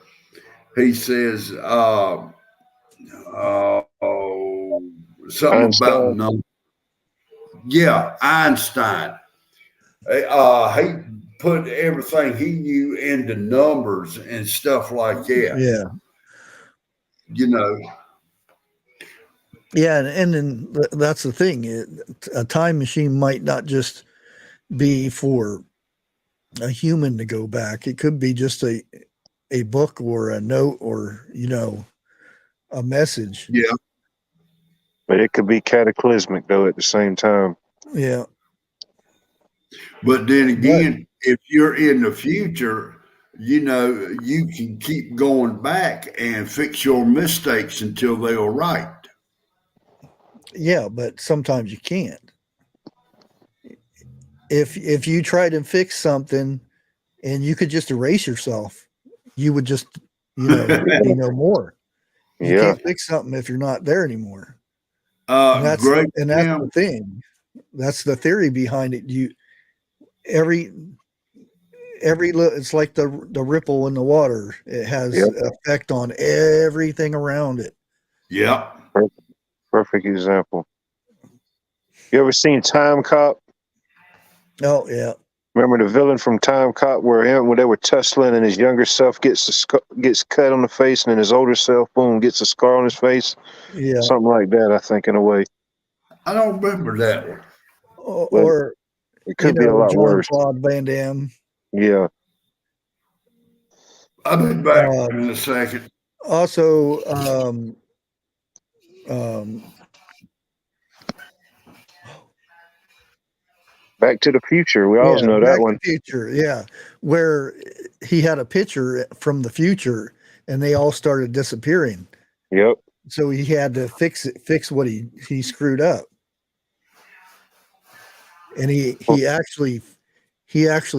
He says something Einstein. about numbers. Yeah, Einstein. He put everything he knew into numbers and stuff like that. Yeah. Yeah, and then that's the thing. A time machine might not just be for a human to go back. It could be just a book or a note or a message. Yeah. But it could be cataclysmic though at the same time. Yeah. But then again, if you're in the future, you can keep going back and fix your mistakes until they are right. Yeah, but sometimes you can't. If you try to fix something and you could just erase yourself, you would just be no more. You can't fix something if you're not there anymore. And that's the thing. That's the theory behind it. It's like the ripple in the water. It has effect on everything around it. Yeah. Perfect example. You ever seen Time Cop? Oh yeah. Remember the villain from Time Cop where they were tussling and his younger self gets cut on the face and then his older self, boom, gets a scar on his face? Yeah. Something like that, I think, in a way. I don't remember that one. Or it could be a lot worse. Jean-Claude Van Damme. Yeah. I'll be back in a second. Also, Back to the Future. We always yeah, know that Back to one. the Future. Yeah, where he had a picture from the future, and they all started disappearing. Yep. So he had to fix what he screwed up, and he actually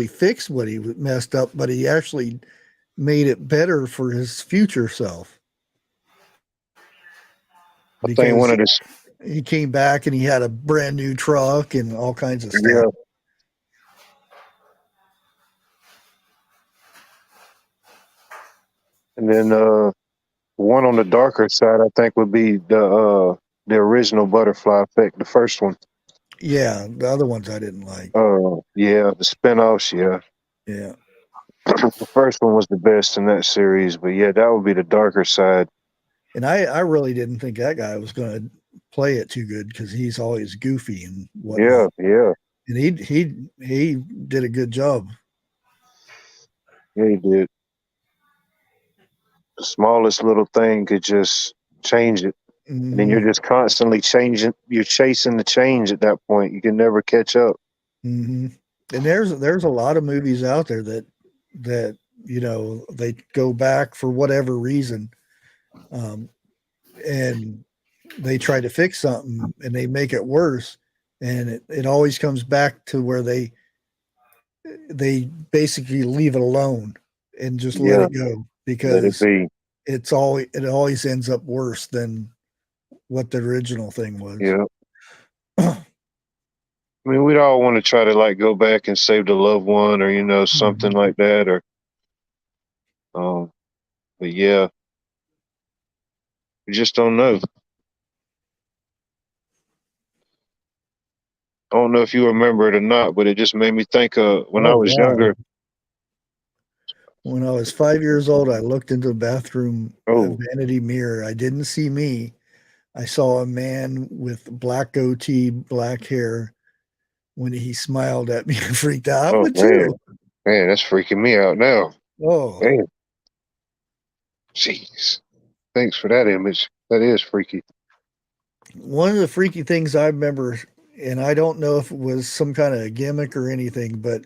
fixed what he messed up, but he actually made it better for his future self. I think one Because of the he came back and he had a brand new truck and all kinds of stuff. yeah. And then one on the darker side, I think, would be the original Butterfly Effect, the first one. Yeah, the other ones I didn't like. Yeah, the spinoffs, yeah. Yeah. The first one was the best in that series, but yeah, that would be the darker side. And I really didn't think that guy was going to play it too good because he's always goofy and whatnot. Yeah. And he did a good job. Yeah, he did. The smallest little thing could just change it. Mm-hmm. And then you're just constantly changing. You're chasing the change at that point. You can never catch up. Mm-hmm. And there's a lot of movies out there that they go back for whatever reason, and they try to fix something and they make it worse, and it always comes back to where they basically leave it alone and just let it go because it always ends up worse than what the original thing was. Yeah. I mean, we'd all want to try to go back and save the loved one, or something like that, or but yeah, we just don't know. I don't know if you remember it or not, but it just made me think of when I was younger. When I was 5 years old, I looked into the bathroom vanity mirror. I didn't see me. I saw a man with black goatee, black hair. When he smiled at me and freaked out. Oh, man, that's freaking me out now. Oh, man. Jeez. Thanks for that image. That is freaky. One of the freaky things I remember, and I don't know if it was some kind of a gimmick or anything, but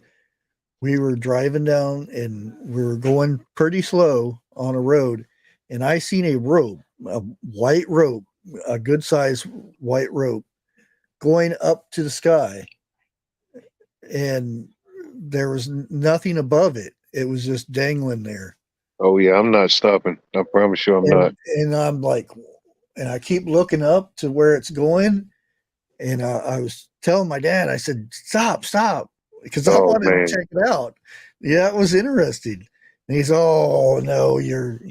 we were driving down and we were going pretty slow on a road, and I seen a rope, a white rope, a good size white rope going up to the sky. And there was nothing above it. It was just dangling there. Oh yeah, I'm not stopping. I promise you I'm not. And I'm like, and I keep looking up to where it's going. And I was telling my dad, I said, stop, because I wanted to check it out. Yeah, it was interesting. And he's, oh no, you're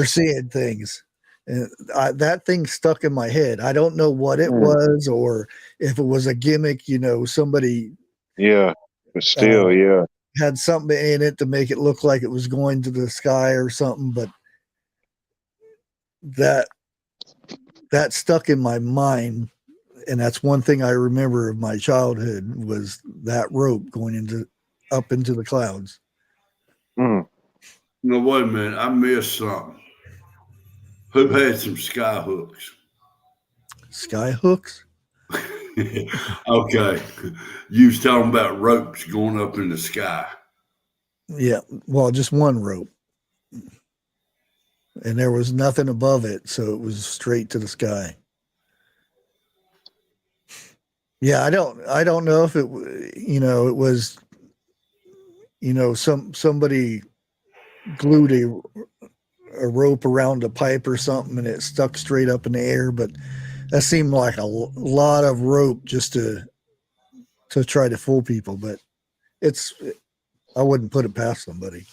seeing things. And that thing stuck in my head. I don't know what it was, or if it was a gimmick, somebody. Yeah, but still, had something in it to make it look like it was going to the sky or something. But that stuck in my mind, and that's one thing I remember of my childhood was that rope going up into the clouds. No, wait a minute, I missed something. Who had some sky hooks? Sky hooks? Okay. You was talking about ropes going up in the sky. Yeah. Well, just one rope. And there was nothing above it, so it was straight to the sky. Yeah, I don't know if it was somebody glued a rope around a pipe or something and it stuck straight up in the air, but that seemed like a lot of rope just to try to fool people. But I wouldn't put it past somebody.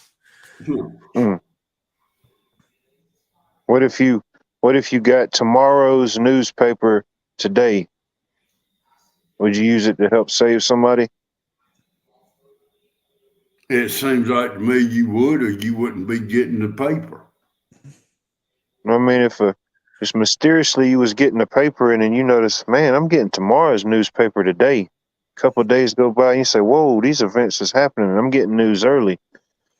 What if you got tomorrow's newspaper today? Would you use it to help save somebody? It seems like to me you would, or you wouldn't be getting the paper. I mean, if just mysteriously you was getting the paper and then you notice, man, I'm getting tomorrow's newspaper today. A couple of days go by and you say, whoa, these events is happening and I'm getting news early.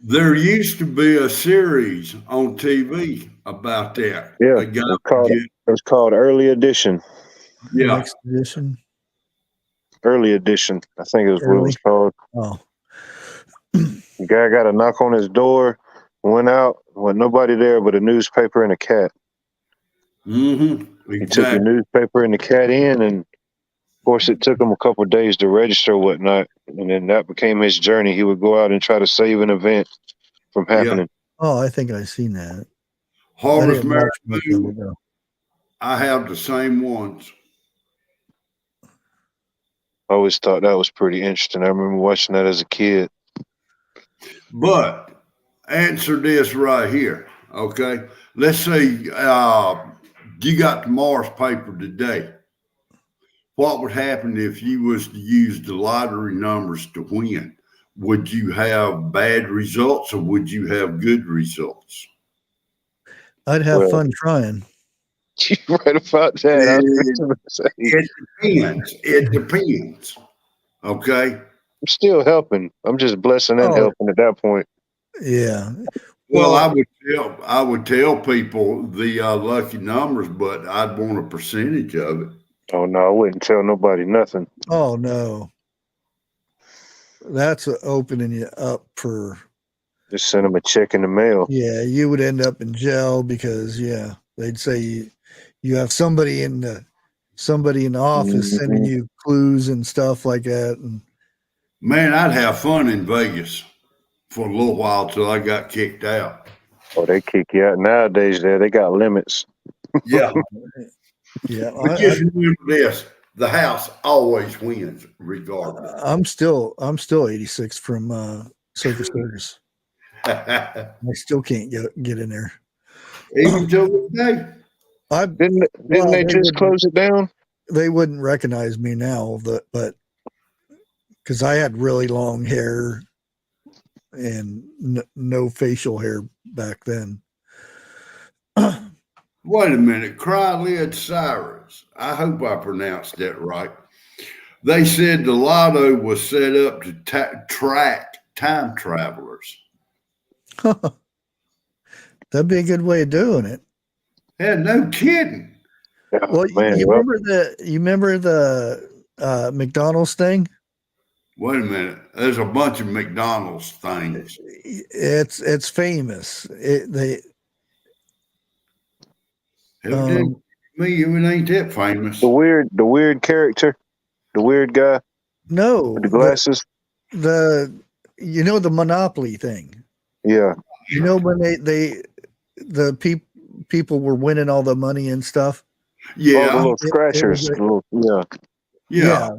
There used to be a series on TV about that. Yeah, A guy would it was called Early Edition. yeah. Next edition. Early Edition, I think is what it was called. Oh. The guy got a knock on his door, went out, with nobody there but a newspaper and a cat. Mm-hmm. He took the newspaper and the cat in, and of course it took him a couple of days to register or whatnot, and then that became his journey. He would go out and try to save an event from happening. Oh, I think I've seen that. Harvest Moon. I have the same ones. I always thought that was pretty interesting. I remember watching that as a kid. But answer this right here, okay? Let's say you got the Mars paper today. What would happen if you was to use the lottery numbers to win? Would you have bad results or would you have good results? I'd have fun trying. You right about that. It depends. It depends. Okay. I'm still helping. I'm just blessing and helping at that point. Yeah. Well, I would tell people the lucky numbers, but I'd want a percentage of it. Oh no, I wouldn't tell nobody nothing. Oh no. That's opening you up for just send them a check in the mail. Yeah, you would end up in jail because they'd say you have somebody in the office sending you clues and stuff like that. And man, I'd have fun in Vegas for a little while till I got kicked out. Oh, they kick you out nowadays. They got limits. Yeah. Yeah. But just remember this: the house always wins, regardless. I'm still 86 from Circus. I still can't get in there. Even till today. Didn't they just close it down? They wouldn't recognize me now, but because I had really long hair and no facial hair back then. Wait a minute, Crylid Cyrus. I hope I pronounced that right. They said the lotto was set up to track time travelers. That'd be a good way of doing it. Yeah, no kidding. Well, you remember the McDonald's thing? Wait a minute. There's a bunch of McDonald's things. It's famous. Me, it ain't that famous. The weird character, the weird guy. No, with the glasses. The Monopoly thing. Yeah. You know when people were winning all the money and stuff. Yeah, the little scratchers. Yeah.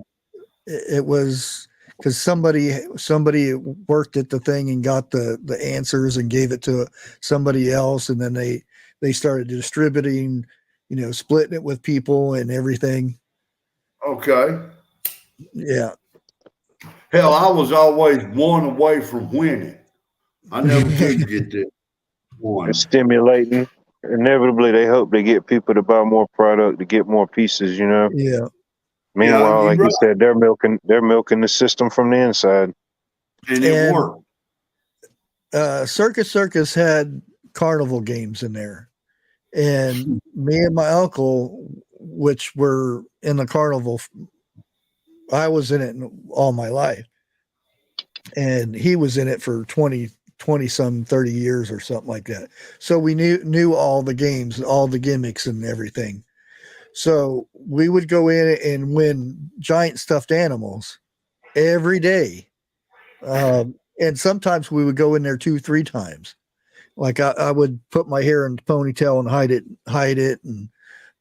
It was because somebody worked at the thing and got the answers and gave it to somebody else, and then they started distributing, splitting it with people and everything. Okay. Yeah. Hell, I was always one away from winning. I never could get that one. It's stimulating. Inevitably, they hope they get people to buy more product to get more pieces. Yeah. Meanwhile, like you said, they're milking the system from the inside. And it worked. Circus had carnival games in there. And me and my uncle, which were in the carnival, I was in it all my life. And he was in it for 20 some 30 years or something like that. So we knew all the games, all the gimmicks and everything. So we would go in and win giant stuffed animals every day. And sometimes we would go in there 2-3 times. Like I would put my hair in a ponytail and hide it and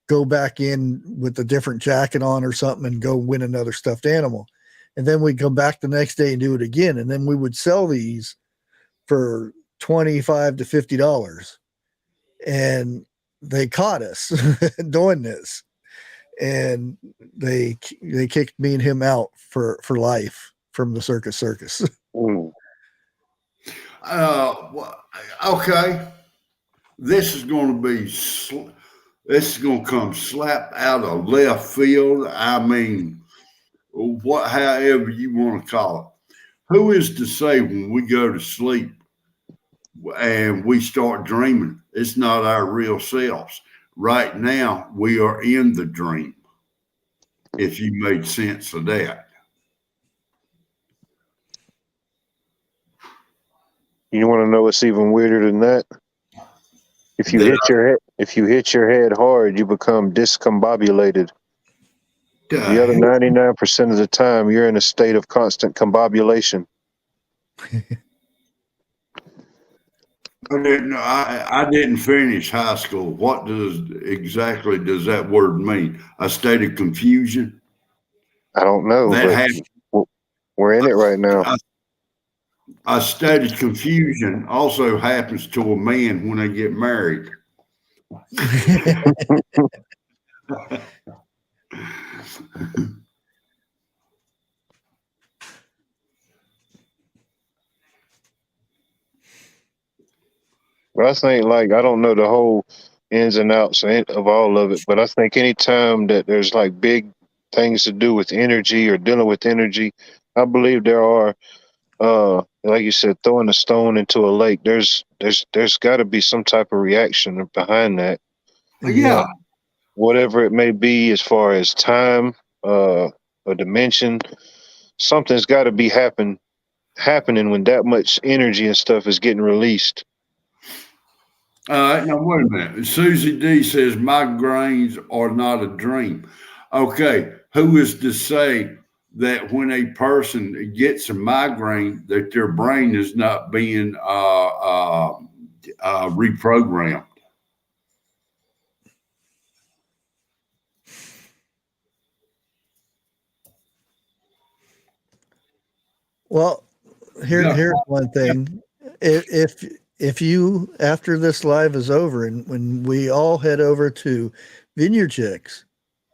go back in with a different jacket on or something and go win another stuffed animal. And then we'd come back the next day and do it again. And then we would sell these for $25 to $50. And they caught us doing this. And they kicked me and him out for life from the circus. Okay. This is going to come slap out of left field. I mean, however you want to call it. Who is to say when we go to sleep and we start dreaming. It's not our real selves. Right now, we are in the dream. If you made sense of that. You want to know what's even weirder than that? If you hit your head hard, you become discombobulated. The other 99% of the time, you're in a state of constant combobulation. I didn't finish high school. What exactly does that word mean? A state of confusion? I don't know, but we're in it right now. A state of confusion also happens to a man when they get married. But I think, like, I don't know the whole ins and outs of all of it, but I think anytime that there's like big things to do with energy or dealing with energy, I believe there are, like you said, throwing a stone into a lake. There's got to be some type of reaction behind that. Yeah. Whatever it may be, as far as time, a dimension, something's got to be happening when that much energy and stuff is getting released. Now, wait a minute. Susie D says migraines are not a dream. Okay, who is to say that when a person gets a migraine, that their brain is not being reprogrammed? Well, here's one thing. If you, after this live is over, and when we all head over to Vineyard Chicks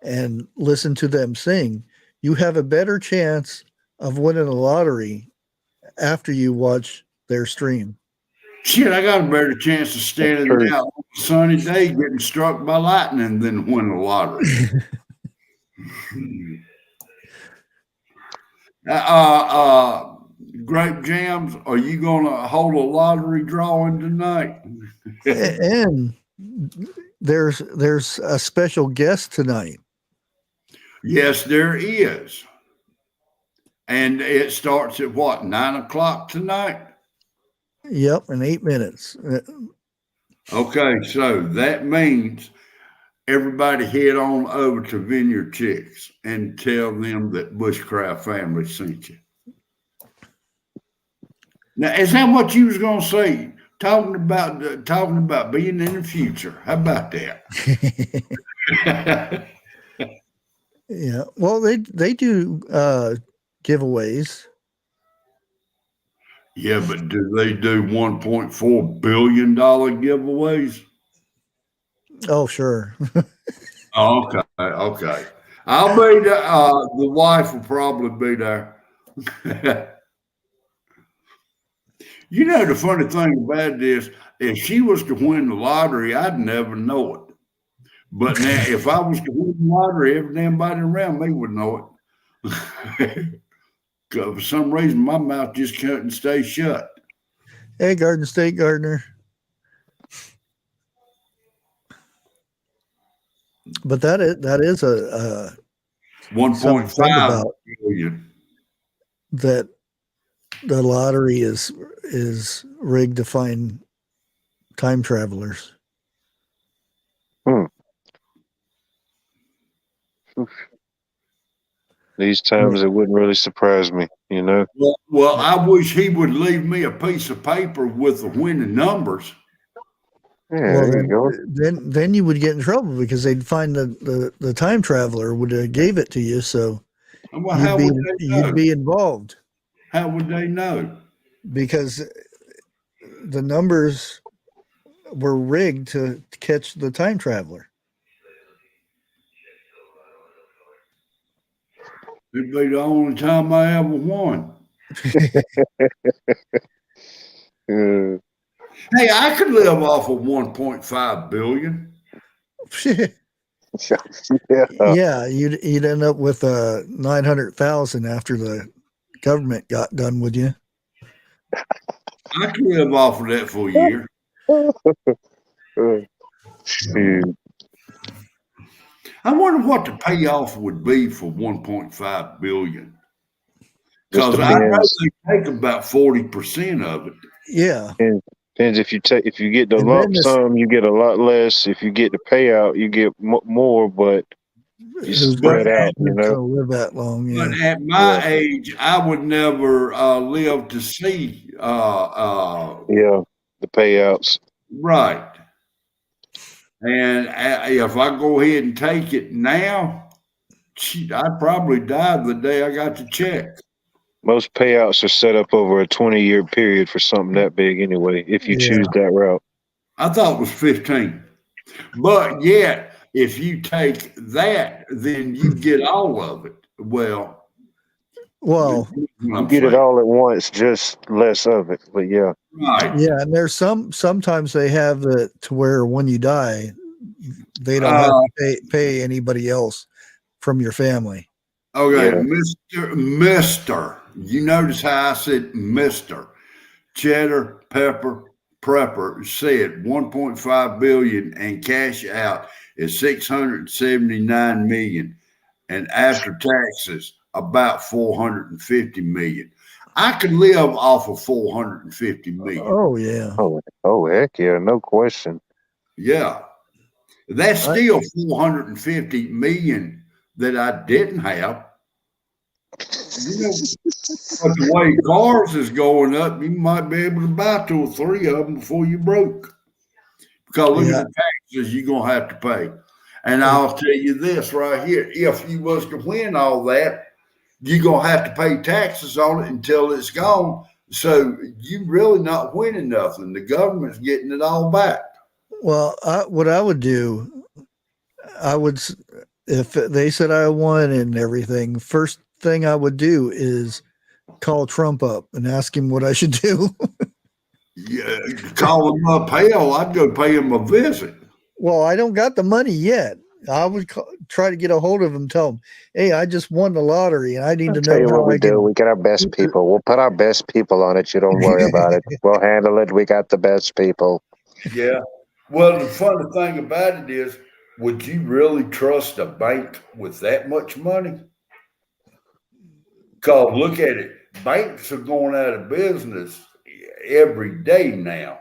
and listen to them sing, you have a better chance of winning the lottery after you watch their stream. Shit, I got a better chance of standing out on a sunny day getting struck by lightning than winning the lottery. Grape Jams, are you going to hold a lottery drawing tonight? And there's a special guest tonight. Yes, there is. And it starts at what, 9 o'clock tonight? Yep, in 8 minutes. Okay, so that means everybody head on over to Vineyard Chicks and tell them that Bushcraft family sent you. Now, is that what you was going to say? Talking about being in the future. How about that? Yeah. Well, they do giveaways. Yeah, but do they do $1.4 billion giveaways? Oh, sure. Oh, okay. I'll be there. The wife will probably be there. You know, the funny thing about it is, if she was to win the lottery, I'd never know it. But now, if I was to win the lottery, everybody around me would know it. For some reason, my mouth just couldn't stay shut. Hey, Garden State Gardener. But that is a 1.5 billion. That the lottery is rigged to find time travelers. These times, it wouldn't really surprise me, you know. Well, I wish he would leave me a piece of paper with the winning numbers. Yeah, well, there you go. Then you would get in trouble because they'd find the time traveler would have gave it to you, so you'd be involved. How would they know? Because the numbers were rigged to catch the time traveler. It'd be the only time I ever won. Hey, I could live off of 1.5 billion. Yeah, you'd end up with 900,000 after the government got done with you. I can live off of that for a year. Shoot. I wonder what the payoff would be for 1.5 billion. Just Because I know depends. they take about 40% of it. Yeah. Depends if you get the And lump then this- sum, you get a lot less. If you get the payout, you get more, but you Who's spread gonna, out. who's You know. gonna live that long? Yeah. But at my age, I would never live to see Yeah, the payouts. right. And if I go ahead and take it now, I'd probably die the day I got the check. Most payouts are set up over a 20-year period for something that big anyway, if you choose that route. I thought it was 15. But yet, if you take that, then you get all of it. Well, you get it all at once, just less of it. But yeah. Right. Yeah, and there's sometimes they have it to where when you die, they don't have to pay anybody else from your family. Okay, Mr. You notice how I said Mr. Cheddar Pepper Prepper said 1.5 billion and cash out is 679 million, and after taxes about 450 million. I could live off of 450 million. Oh yeah. Oh heck yeah, no question. Yeah. That's still 450 million that I didn't have. You know, but the way cars is going up, you might be able to buy 2 or 3 of them before you broke. Because look at the taxes you're going to have to pay. And I'll tell you this right here. If you was to win all that, you're going to have to pay taxes on it until it's gone. So you really not winning nothing. The government's getting it all back. Well, what I would do, if they said I won and everything, first thing I would do is call Trump up and ask him what I should do. Yeah, call him up. Hell, I'd go pay him a visit. Well, I don't got the money yet. I would try to get a hold of him, tell him, hey, I just won the lottery and I need to know what we do. We get our best people. We'll put our best people on it. You don't worry about it. We'll handle it. We got the best people. Yeah. Well, the funny thing about it is, would you really trust a bank with that much money? Because look at it. Banks are going out of business every day now.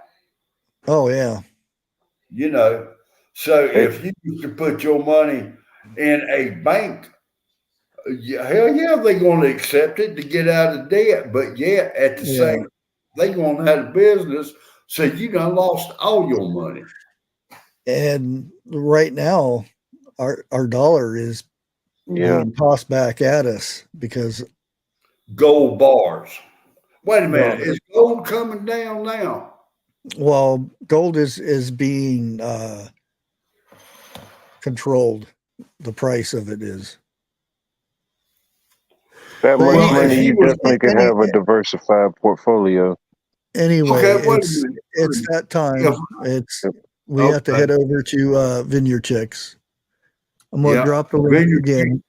Oh, yeah. You know, so if you used to put your money in a bank, hell yeah, they're going to accept it to get out of debt. But yeah, at the same, they're going out of business. So you done lost all your money. And right now, our dollar is being tossed back at us because gold bars. Wait a minute, is gold coming down now? Well, gold is being controlled. The price of it is. That much money, you definitely could have a diversified portfolio. Anyway, it's that time. We have to head over to Vineyard Chicks. I'm going to drop the link again.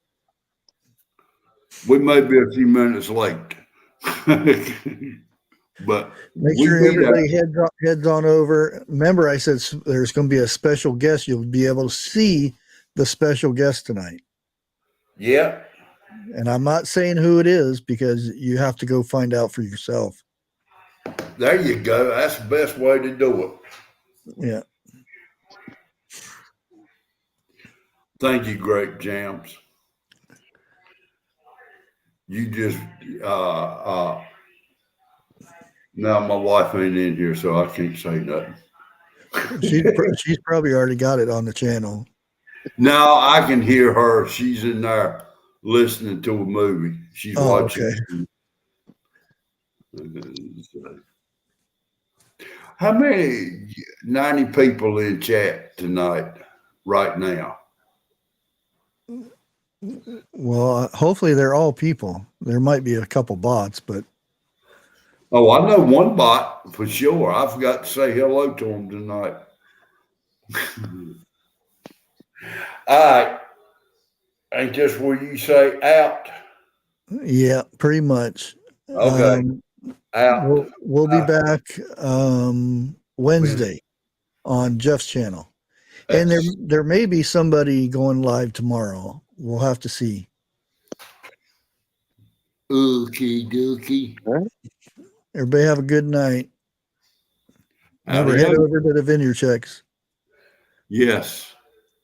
We may be a few minutes late. But make sure everybody heads on over. Remember, I said there's going to be a special guest. You'll be able to see the special guest tonight. Yeah. And I'm not saying who it is because you have to go find out for yourself. There you go. That's the best way to do it. Yeah. Thank you, Grape Jams. You just now my wife ain't in here, so I can't say nothing. She's probably already got it on the channel. No, I can hear her. She's in there listening to a movie. She's watching. Okay. How many 90 people in chat tonight, right now? Well, hopefully they're all people. There might be a couple bots, but. Oh, I know one bot for sure. I forgot to say hello to him tonight. All right. Ain't this where you say out? Yeah, pretty much. Okay. out. We'll be back Wednesday on Jeff's channel. And there may be somebody going live tomorrow. We'll have to see. Okie dokie. Everybody have a good night. Remember, head over to the vineyard checks. Yes.